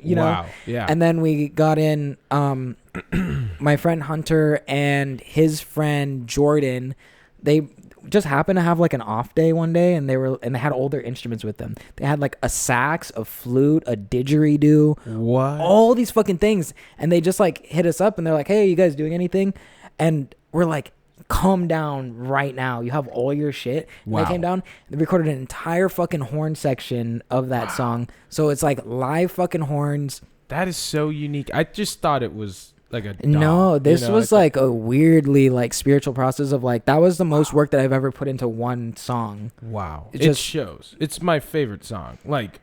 Speaker 1: you know.
Speaker 2: Wow, yeah.
Speaker 1: And then we got in my friend Hunter and his friend Jordan. They just happened to have like an off day one day, and they had all their instruments with them. They had like a sax, a flute, a didgeridoo,
Speaker 2: what?
Speaker 1: All these fucking things, and they just like hit us up, and they're like, "Hey, you guys doing anything?" And we're like, calm down right now. You have all your shit.
Speaker 2: Wow.
Speaker 1: And they came down, they recorded an entire fucking horn section of that song. So it's like live fucking horns.
Speaker 2: That is so unique. I just thought it was like a dog,
Speaker 1: no, this
Speaker 2: you know?
Speaker 1: was like a weirdly like spiritual process of like, that was the most work that I've ever put into one song.
Speaker 2: Wow.
Speaker 1: It
Speaker 2: shows. It's my favorite song. Like,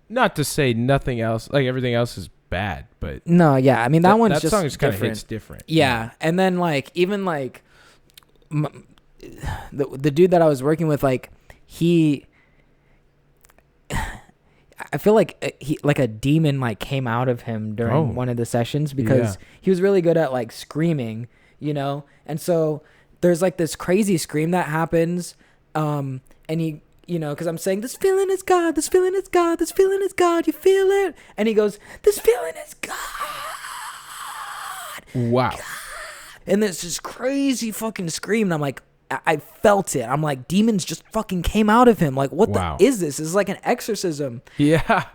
Speaker 2: not to say nothing else, like everything else is bad, but
Speaker 1: no, yeah, I mean that one's
Speaker 2: that
Speaker 1: just
Speaker 2: song just kind of
Speaker 1: different.
Speaker 2: hits different.
Speaker 1: Yeah, and then like even like the dude that I was working with, like I feel like he like a demon like came out of him during one of the sessions, because he was really good at like screaming, you know, and so there's like this crazy scream that happens, and he, you know, because I'm saying, this feeling is God, this feeling is God, this feeling is God, you feel it? And he goes, this feeling is God.
Speaker 2: Wow.
Speaker 1: God. And there's this crazy fucking scream, and I'm like, I felt it. I'm like, demons just fucking came out of him. Like, what the is this? This is like an exorcism.
Speaker 2: Yeah.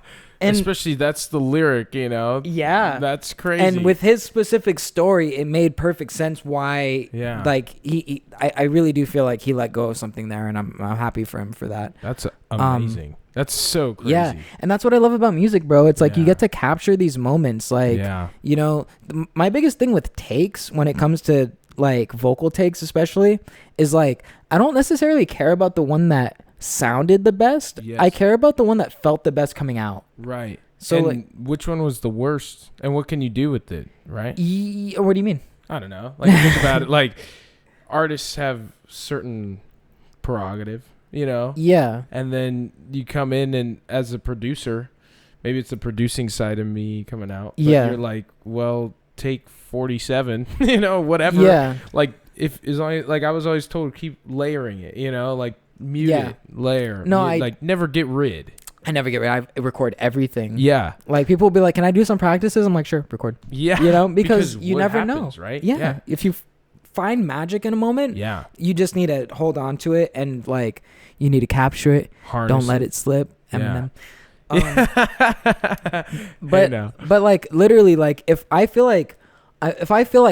Speaker 1: And
Speaker 2: especially that's the lyric, you know?
Speaker 1: Yeah.
Speaker 2: That's crazy.
Speaker 1: And with his specific story, it made perfect sense why, like, I really do feel like he let go of something there, and I'm happy for him for that.
Speaker 2: That's amazing. That's so crazy.
Speaker 1: Yeah. And that's what I love about music, bro. It's like you get to capture these moments. Like, you know, my biggest thing with takes when it comes to, like, vocal takes especially, is, like, I don't necessarily care about the one that sounded the best. I care about the one that felt the best coming out.
Speaker 2: Right.
Speaker 1: So,
Speaker 2: and
Speaker 1: like,
Speaker 2: which one was the worst, and what can you do with it, right?
Speaker 1: What do you mean?
Speaker 2: I don't know. Like, think about it. Like, artists have certain prerogative, you know?
Speaker 1: Yeah.
Speaker 2: And then you come in and as a producer, maybe it's the producing side of me coming out. But
Speaker 1: Yeah.
Speaker 2: you're like, well, take 47, you know, whatever.
Speaker 1: Yeah.
Speaker 2: Like, if as long as, like, I was always told, keep layering it, you know, like, mute
Speaker 1: Yeah.
Speaker 2: it, layer.
Speaker 1: No,
Speaker 2: like, never get rid.
Speaker 1: I never get rid. I record everything.
Speaker 2: Yeah.
Speaker 1: Like, people will be like, "Can I do some practices?" I'm like, "Sure, record."
Speaker 2: Yeah.
Speaker 1: You know, because you
Speaker 2: what
Speaker 1: never
Speaker 2: happens,
Speaker 1: know,
Speaker 2: right?
Speaker 1: Yeah. If you find magic in a moment,
Speaker 2: Yeah.
Speaker 1: you just need to hold on to it and like you need to capture it.
Speaker 2: Harness
Speaker 1: Don't let it slip.
Speaker 2: Yeah.
Speaker 1: Eminem. But like literally, like if I feel like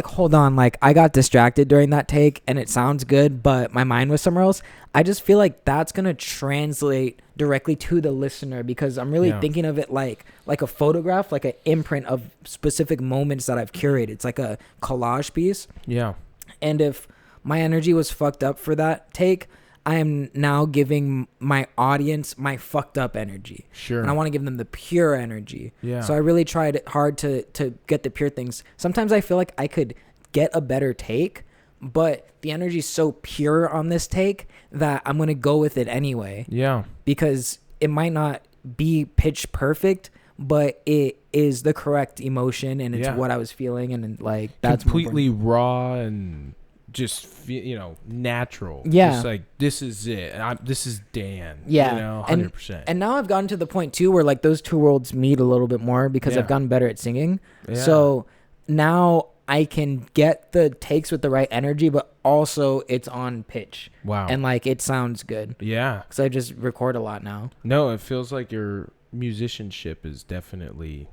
Speaker 1: hold on, like I got distracted during that take and it sounds good, but my mind was somewhere else, I just feel like that's gonna translate directly to the listener because I'm really thinking of it like a photograph, like an imprint of specific moments that I've curated. It's like a collage piece.
Speaker 2: Yeah.
Speaker 1: And if my energy was fucked up for that take, I am now giving my audience my fucked up energy.
Speaker 2: Sure.
Speaker 1: And I want to give them the pure energy.
Speaker 2: Yeah.
Speaker 1: So I really tried hard to get the pure things. Sometimes I feel like I could get a better take, but the energy is so pure on this take that I'm going to go with it anyway.
Speaker 2: Yeah.
Speaker 1: Because it might not be pitch perfect, but it is the correct emotion and it's what I was feeling. And like, that's
Speaker 2: completely raw and just, you know, natural.
Speaker 1: Yeah.
Speaker 2: Just like, this is it. This is Dan.
Speaker 1: Yeah.
Speaker 2: You know, 100%.
Speaker 1: And now I've gotten to the point too where like those two worlds meet a little bit more because I've gotten better at singing.
Speaker 2: Yeah.
Speaker 1: So now I can get the takes with the right energy, but also it's on pitch.
Speaker 2: Wow.
Speaker 1: And like it sounds good.
Speaker 2: Yeah.
Speaker 1: Because I just record a lot now.
Speaker 2: No, it feels like your musicianship is definitely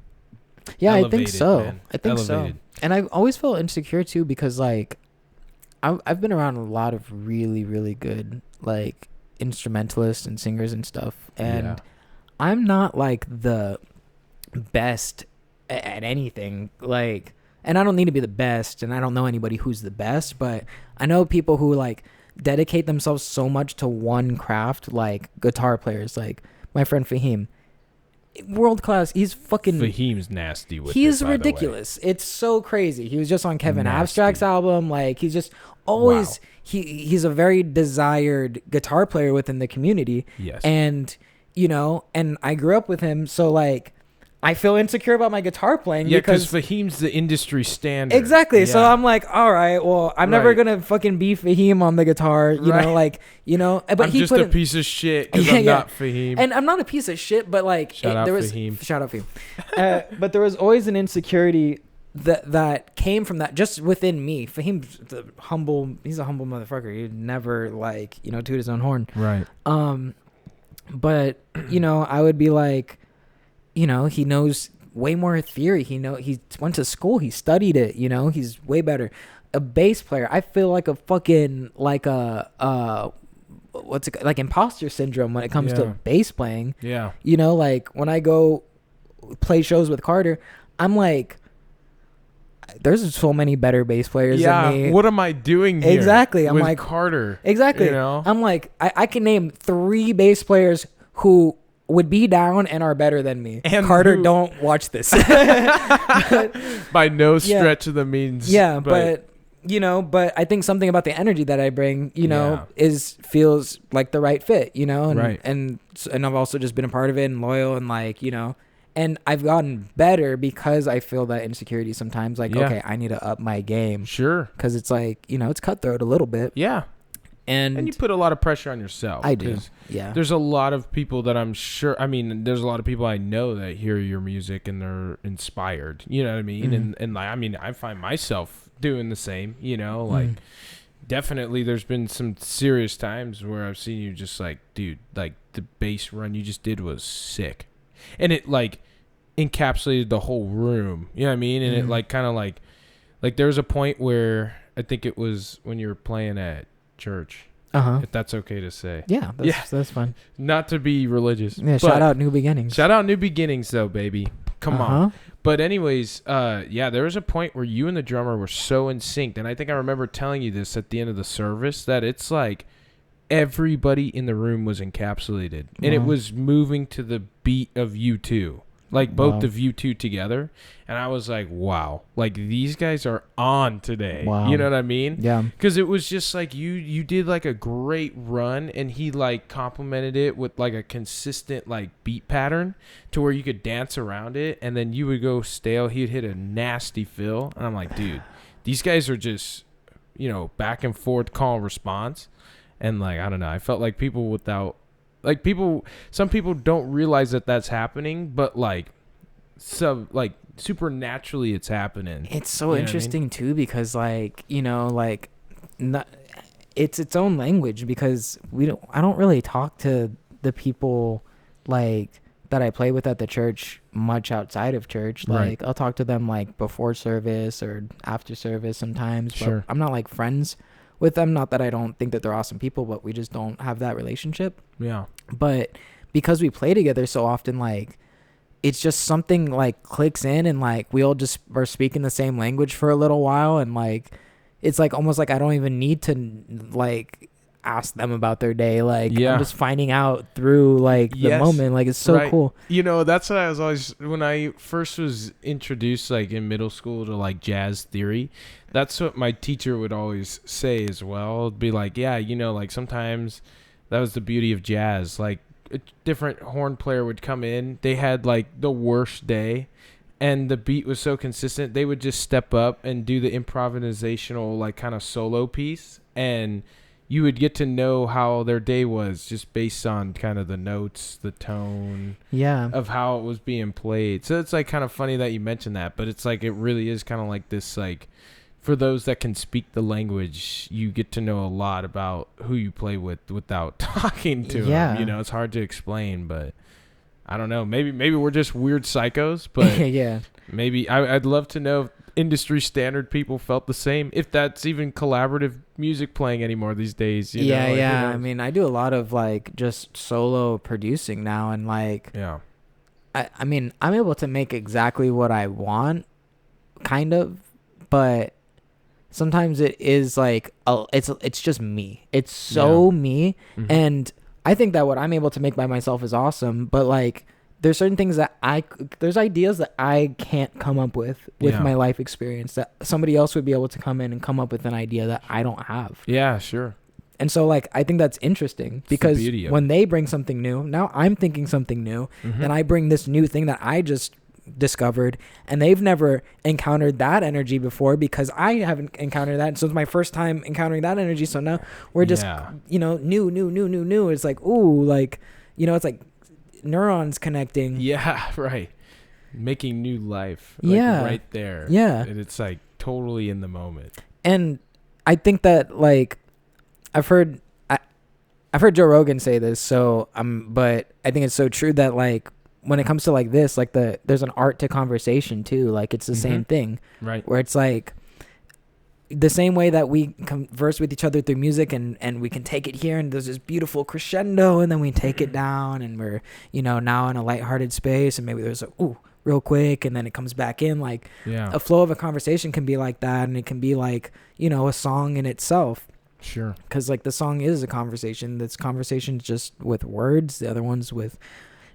Speaker 1: I think
Speaker 2: elevated,
Speaker 1: so.
Speaker 2: man.
Speaker 1: I think
Speaker 2: Elevated.
Speaker 1: so. And I've always felt insecure too because like I've been around a lot of really, really good like instrumentalists and singers and stuff. And I'm not like the best at anything. Like, and I don't need to be the best and I don't know anybody who's the best, but I know people who like dedicate themselves so much to one craft, like guitar players, like my friend Fahim. World class. He's fucking.
Speaker 2: Fahim's nasty with
Speaker 1: He's
Speaker 2: it, by
Speaker 1: ridiculous.
Speaker 2: the way.
Speaker 1: It's so crazy. He was just on Kevin
Speaker 2: Nasty.
Speaker 1: Abstract's album. Like he's just always he's a very desired guitar player within the community.
Speaker 2: Yes.
Speaker 1: And you know, and I grew up with him, so like I feel insecure about my guitar playing
Speaker 2: because Fahim's the industry standard.
Speaker 1: Exactly.
Speaker 2: Yeah.
Speaker 1: So I'm like, all right, well, I'm never gonna fucking be Fahim on the guitar, you know, like, you know. But
Speaker 2: I'm just a piece of shit because I'm not Fahim.
Speaker 1: And I'm not a piece of shit, but like,
Speaker 2: Shout out Fahim.
Speaker 1: Shout out Fahim. But there was always an insecurity that came from that just within me. Fahim's he's a humble motherfucker. He'd never like, you know, toot his own horn.
Speaker 2: Right.
Speaker 1: But you know, I would be like, you know, he knows way more theory. He went to school. He studied it. You know, he's way better. A bass player, I feel like a fucking like what's it like imposter syndrome when it comes to bass playing.
Speaker 2: Yeah.
Speaker 1: You know, like when I go play shows with Carter, I'm like, there's so many better bass players than me.
Speaker 2: What am I doing here?
Speaker 1: Exactly. I'm
Speaker 2: with
Speaker 1: like
Speaker 2: Carter.
Speaker 1: Exactly.
Speaker 2: You know?
Speaker 1: I'm like, I can name 3 bass players who would be down and are better than me. And Carter, don't watch this.
Speaker 2: By no stretch of the means.
Speaker 1: Yeah, but you know, but I think something about the energy that I bring, you know, feels like the right fit, you know, and I've also just been a part of it and loyal and like, you know, and I've gotten better because I feel that insecurity sometimes. Like, okay, I need to up my game.
Speaker 2: Sure.
Speaker 1: Because it's like, you know, it's cutthroat a little bit.
Speaker 2: Yeah. And you put a lot of pressure on yourself.
Speaker 1: I do. Yeah.
Speaker 2: There's a lot of people that I'm sure, I mean, there's a lot of people I know that hear your music and they're inspired. You know what I mean? Mm-hmm. And like, I mean, I find myself doing the same, you know, like definitely there's been some serious times where I've seen you just like, dude, like the bass run you just did was sick. And it like encapsulated the whole room. You know what I mean? And it like kind of like there was a point where I think it was when you were playing at church, if that's okay to say.
Speaker 1: That's fine.
Speaker 2: Not to be religious.
Speaker 1: Shout out New Beginnings.
Speaker 2: Shout out New Beginnings though, baby. Come on. But anyways, there was a point where you and the drummer were so in sync, and I think I remember telling you this at the end of the service, that it's like everybody in the room was encapsulated and it was moving to the beat of you two. like both of you two together. And I was like, wow, like these guys are on today.
Speaker 1: Wow.
Speaker 2: You know what I mean?
Speaker 1: Yeah.
Speaker 2: Because it was just like you did like a great run, and he like complemented it with like a consistent like beat pattern to where you could dance around it, and then you would go stale. He'd hit a nasty fill, and I'm like, dude, these guys are just, you know, back and forth call and response. And like, I don't know, I felt like some people don't realize that that's happening, but like supernaturally it's happening.
Speaker 1: It's so interesting too, because like, you know, like it's its own language, because I don't really talk to the people like that I play with at the church much outside of church. Like I'll talk to them like before service or after service sometimes, but I'm not like friends with them. Not that I don't think that they're awesome people, but we just don't have that relationship.
Speaker 2: Yeah.
Speaker 1: But because we play together so often, like it's just something like clicks in, and like we all just are speaking the same language for a little while, and like it's like almost like I don't even need to like ask them about their day. Like I'm just finding out through like the moment. Like it's so cool.
Speaker 2: You know, that's what I was always, when I first was introduced like in middle school to like jazz theory, that's what my teacher would always say as well. It'd be like, yeah, you know, like sometimes that was the beauty of jazz. Like a different horn player would come in, they had like the worst day, and the beat was so consistent, they would just step up and do the improvisational like kind of solo piece, and you would get to know how their day was just based on kind of the notes, the tone of how it was being played. So it's like kind of funny that you mentioned that, but it's like it really is kind of like this, like for those that can speak the language, you get to know a lot about who you play with without talking to them. You know, it's hard to explain, but I don't know. Maybe we're just weird psychos, but maybe I'd love to know if industry standard people felt the same, if that's even collaborative music playing anymore these days. You know, like,
Speaker 1: I mean, I do a lot of like just solo producing now, and like I mean, I'm able to make exactly what I want, kind of, but sometimes it is like it's just me. It's so me, and I think that what I'm able to make by myself is awesome, but like there's certain things that there's ideas that I can't come up with my life experience, that somebody else would be able to come in and come up with an idea that I don't have. Yeah, sure. And so like I think that's interesting, because when they bring something new, now I'm thinking something new, and I bring this new thing that I just discovered, and they've never encountered that energy before because I haven't encountered that. So it's my first time encountering that energy. So now we're just, you know, new. It's like, ooh, like, you know, it's like neurons connecting.
Speaker 2: Yeah, right. Making new life. Like right there.
Speaker 1: Yeah.
Speaker 2: And it's like totally in the moment.
Speaker 1: And I think that like I've heard Joe Rogan say this, so but I think it's so true that like when it comes to like this, like there's an art to conversation too. Like it's the same thing, right? Where it's like the same way that we converse with each other through music, and we can take it here, and there's this beautiful crescendo, and then we take it down, and we're, you know, now in a lighthearted space, and maybe there's a real quick, and then it comes back in. Like a flow of a conversation can be like that, and it can be like, you know, a song in itself. Sure. Because like the song is a conversation. This conversation's just with words. The other one's with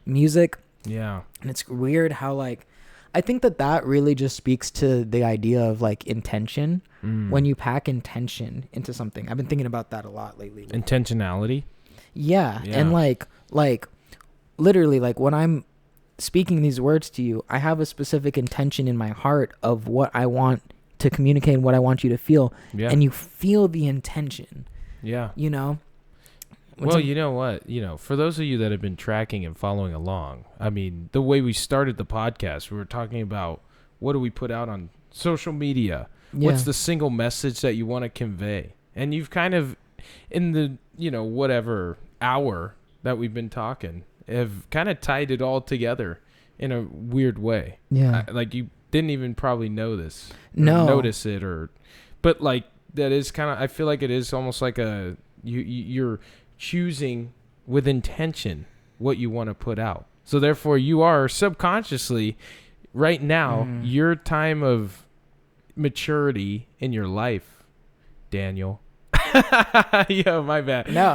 Speaker 1: music. Yeah. And it's weird how like I think that really just speaks to the idea of like intention. When you pack intention into something. I've been thinking about that a lot lately.
Speaker 2: Intentionality?
Speaker 1: Yeah. And like literally, like when I'm speaking these words to you, I have a specific intention in my heart of what I want to communicate and what I want you to feel. Yeah. And you feel the intention. Yeah. You know?
Speaker 2: Well, you know what? You know, for those of you that have been tracking and following along, I mean, the way we started the podcast, we were talking about what do we put out on social media? Yeah. What's the single message that you want to convey? And you've kind of, in the, you know, whatever hour that we've been talking, have kind of tied it all together in a weird way. Yeah. Like you didn't even probably know this. No. Notice it but like that is kind of, I feel like it is almost like you're choosing with intention what you want to put out. So therefore you are subconsciously right now, your time of maturity in your life, Daniel. Yo, my bad.
Speaker 1: No,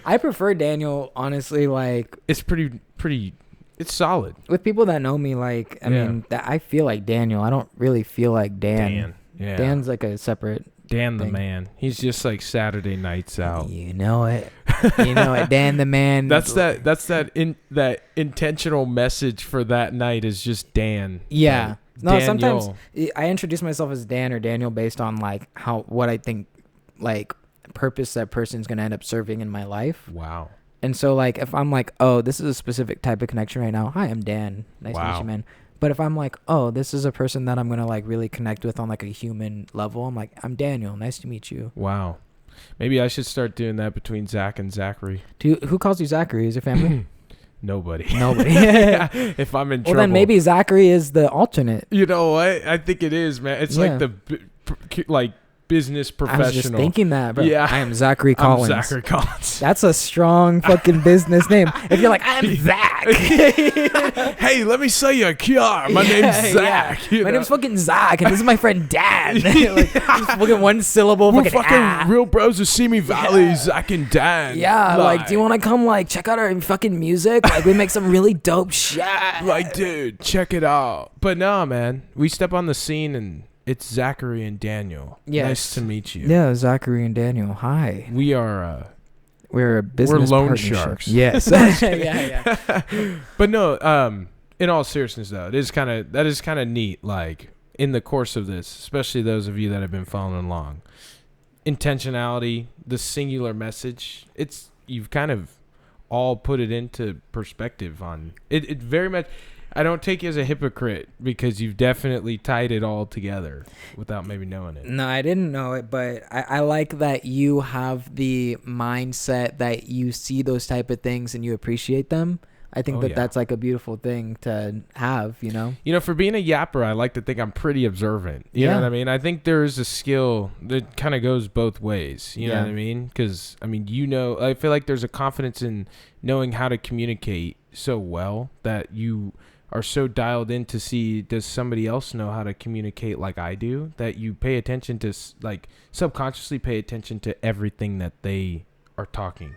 Speaker 1: I prefer Daniel, honestly. Like
Speaker 2: it's pretty It's solid.
Speaker 1: With people that know me, like, I mean, I feel like Daniel. I don't really feel like Dan.
Speaker 2: Yeah.
Speaker 1: Dan's like a separate
Speaker 2: Dan the
Speaker 1: thing.
Speaker 2: man. He's just like Saturday nights out.
Speaker 1: You know it. You know it. Dan the man.
Speaker 2: That's that intentional message for that night is just Dan.
Speaker 1: Yeah.
Speaker 2: Like,
Speaker 1: No,
Speaker 2: Daniel.
Speaker 1: sometimes I introduce myself as Dan or Daniel based on like what I think like purpose that person's gonna end up serving in my life.
Speaker 2: Wow.
Speaker 1: And so like if I'm like, oh, this is a specific type of connection right now. Hi, I'm Dan. Nice to meet you, man. But if I'm like, oh, this is a person that I'm gonna like really connect with on like a human level, I'm like, I'm Daniel. Nice to meet you.
Speaker 2: Wow. Maybe I should start doing that between Zach and Zachary.
Speaker 1: Who calls you Zachary? Is your family?
Speaker 2: Nobody. If I'm in trouble.
Speaker 1: Well, then maybe Zachary is the alternate.
Speaker 2: You know what? I think it is, man. It's like the business professional.
Speaker 1: I was just thinking that, bro.
Speaker 2: Yeah.
Speaker 1: I am Zachary Collins.
Speaker 2: I'm Zachary Collins.
Speaker 1: That's a strong fucking business name. If you're like, I'm Zach.
Speaker 2: Hey, let me sell you a car. My name's Zach.
Speaker 1: My name's fucking Zach, and this is my friend Dan. Like, just fucking one syllable.
Speaker 2: We're fucking real bros of Simi Valley, Zach and Dan.
Speaker 1: Yeah, like, do you want to come, like, check out our fucking music? Like, we make some really dope shit.
Speaker 2: Like, dude, check it out. But no, man, we step on the scene and it's Zachary and Daniel.
Speaker 1: Yes.
Speaker 2: Nice to meet you.
Speaker 1: Yeah, Zachary and Daniel. Hi.
Speaker 2: We are
Speaker 1: we're a business
Speaker 2: we're loan
Speaker 1: partnership.
Speaker 2: sharks.
Speaker 1: Yes. yeah.
Speaker 2: But no, in all seriousness though, that is kind of neat, like in the course of this, especially those of you that have been following along. Intentionality, the singular message, you've kind of all put it into perspective on it very much. I don't take you as a hypocrite because you've definitely tied it all together without maybe knowing it.
Speaker 1: No, I didn't know it, but I like that you have the mindset that you see those type of things and you appreciate them. I think that's like a beautiful thing to have, you know?
Speaker 2: You know, for being a yapper, I like to think I'm pretty observant. You know what I mean? I think there's a skill that kind of goes both ways. You know what I mean? Because, I mean, I feel like there's a confidence in knowing how to communicate so well that you are so dialed in to see, does somebody else know how to communicate like I do, that you pay attention to, like, subconsciously pay attention to everything that they are talking.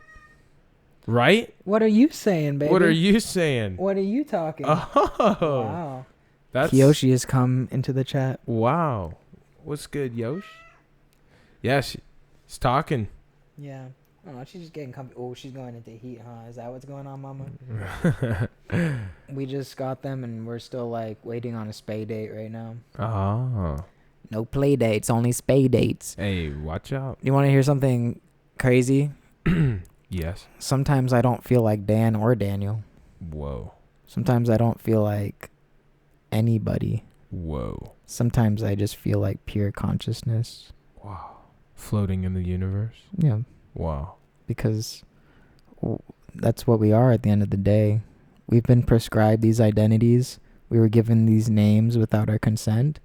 Speaker 2: Right?
Speaker 1: What are you saying, baby?
Speaker 2: What are you saying?
Speaker 1: What are you talking?
Speaker 2: Oh.
Speaker 1: Wow.
Speaker 2: Kiyoshi
Speaker 1: has come into the chat.
Speaker 2: Wow. What's good, Yosh? Yeah, she's talking.
Speaker 1: Yeah. Oh, she's just getting comfy. Oh, she's going into heat, huh? Is that what's going on, mama? We just got them, and we're still, like, waiting on a spay date right now.
Speaker 2: Oh.
Speaker 1: No play dates, only spay dates.
Speaker 2: Hey, watch out.
Speaker 1: You want to hear something crazy?
Speaker 2: Yes.
Speaker 1: Sometimes I don't feel like Dan or Daniel.
Speaker 2: Whoa.
Speaker 1: Sometimes I don't feel like anybody.
Speaker 2: Whoa.
Speaker 1: Sometimes I just feel like pure consciousness.
Speaker 2: Wow. Floating in the universe?
Speaker 1: Yeah.
Speaker 2: Wow.
Speaker 1: Because that's what we are at the end of the day. We've been prescribed these identities. We were given these names without our consent.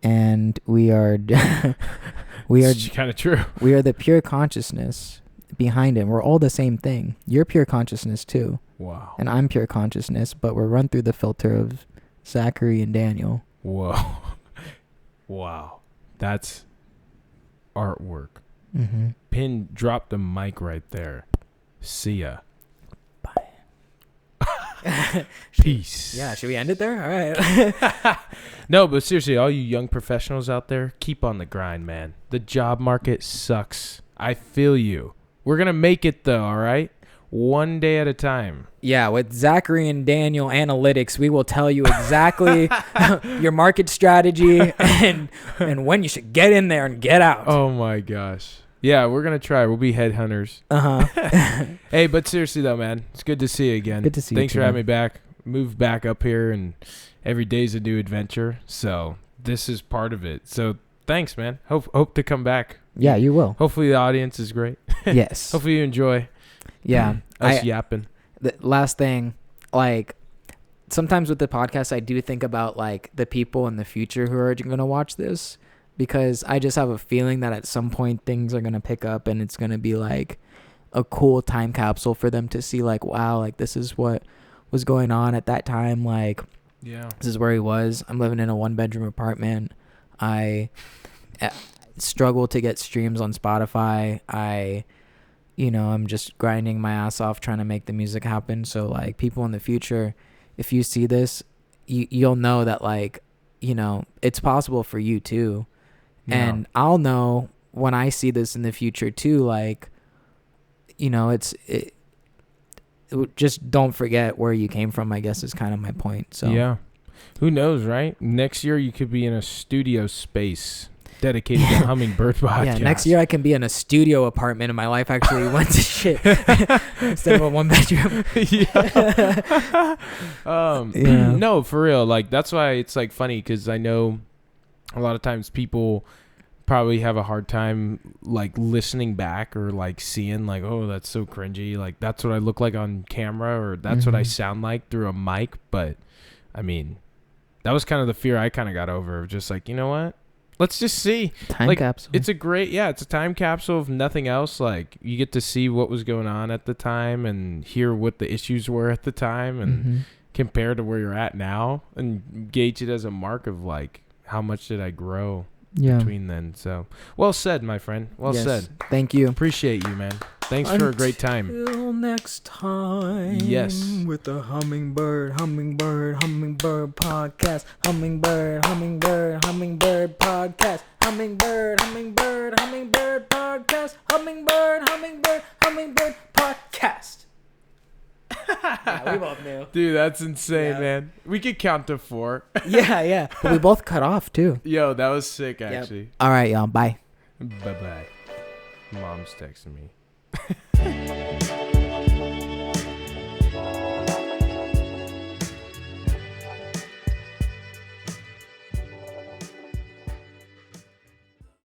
Speaker 1: And we are...
Speaker 2: It's kind of true.
Speaker 1: We are the pure consciousness behind it. We're all the same thing. You're pure consciousness too.
Speaker 2: Wow.
Speaker 1: And I'm pure consciousness, but we're run through the filter of Zachary and Daniel.
Speaker 2: Whoa. Wow. That's artwork.
Speaker 1: Mm-hmm.
Speaker 2: Pin, drop the mic right there. See ya.
Speaker 1: Bye.
Speaker 2: Peace.
Speaker 1: Yeah, should we end it there? All right.
Speaker 2: No, but seriously, all you young professionals out there, keep on the grind, man. The job market sucks. I feel you. We're going to make it, though, all right? One day at a time.
Speaker 1: Yeah, with Zachary and Daniel Analytics, we will tell you exactly your market strategy and when you should get in there and get out.
Speaker 2: Oh, my gosh. Yeah, we're going to try. We'll be headhunters.
Speaker 1: Uh-huh.
Speaker 2: Hey, but seriously, though, man, it's good to see you again.
Speaker 1: Good to see you,
Speaker 2: Thanks for having me back. Moved back up here, and every day's a new adventure. So this is part of it. So thanks, man. Hope to come back.
Speaker 1: Yeah, you will.
Speaker 2: Hopefully the audience is great.
Speaker 1: Yes.
Speaker 2: Hopefully you enjoy.
Speaker 1: Yeah.
Speaker 2: Us yapping.
Speaker 1: The last thing, like, sometimes with the podcast, I do think about, like, the people in the future who are going to watch this, because I just have a feeling that at some point things are going to pick up and it's going to be, like, a cool time capsule for them to see, like, wow, like, this is what was going on at that time. Like,
Speaker 2: yeah,
Speaker 1: this is where he was. I'm living in a 1-bedroom apartment. I struggle to get streams on Spotify. I'm just grinding my ass off trying to make the music happen. So, like, people in the future, if you see this, you'll know that, like, it's possible for you too.
Speaker 2: Yeah.
Speaker 1: And I'll know when I see this in the future too, like, just don't forget where you came from, I guess, is kind of my point. So
Speaker 2: yeah, who knows, right? Next year you could be in a studio space dedicated to Hummingbird podcast.
Speaker 1: Yeah, next year I can be in a studio apartment and my life actually went to shit instead of a 1-bedroom.
Speaker 2: Yeah. No, for real. Like, that's why it's like funny, because I know a lot of times people probably have a hard time like listening back or like seeing like, oh, that's so cringy. Like, that's what I look like on camera, or that's what I sound like through a mic. But I mean, that was kind of the fear I kind of got over, of just like, you know what? Let's just see.
Speaker 1: Time capsule.
Speaker 2: It's a time capsule of nothing else. Like, you get to see what was going on at the time and hear what the issues were at the time and compare to where you're at now and gauge it as a mark of like, how much did I grow between then. So, well said, my friend. Well said.
Speaker 1: Thank you.
Speaker 2: Appreciate you, man. Thanks for a great time.
Speaker 1: Until next time.
Speaker 2: Yes.
Speaker 1: With the Hummingbird podcast. Hummingbird podcast. Hummingbird podcast. Hummingbird podcast. Yeah, we both knew.
Speaker 2: Dude, that's insane, man. We could count to 4.
Speaker 1: Yeah. But we both cut off too.
Speaker 2: Yo, that was sick, actually.
Speaker 1: Yep. All right, y'all. Bye.
Speaker 2: Bye-bye. Mom's texting me.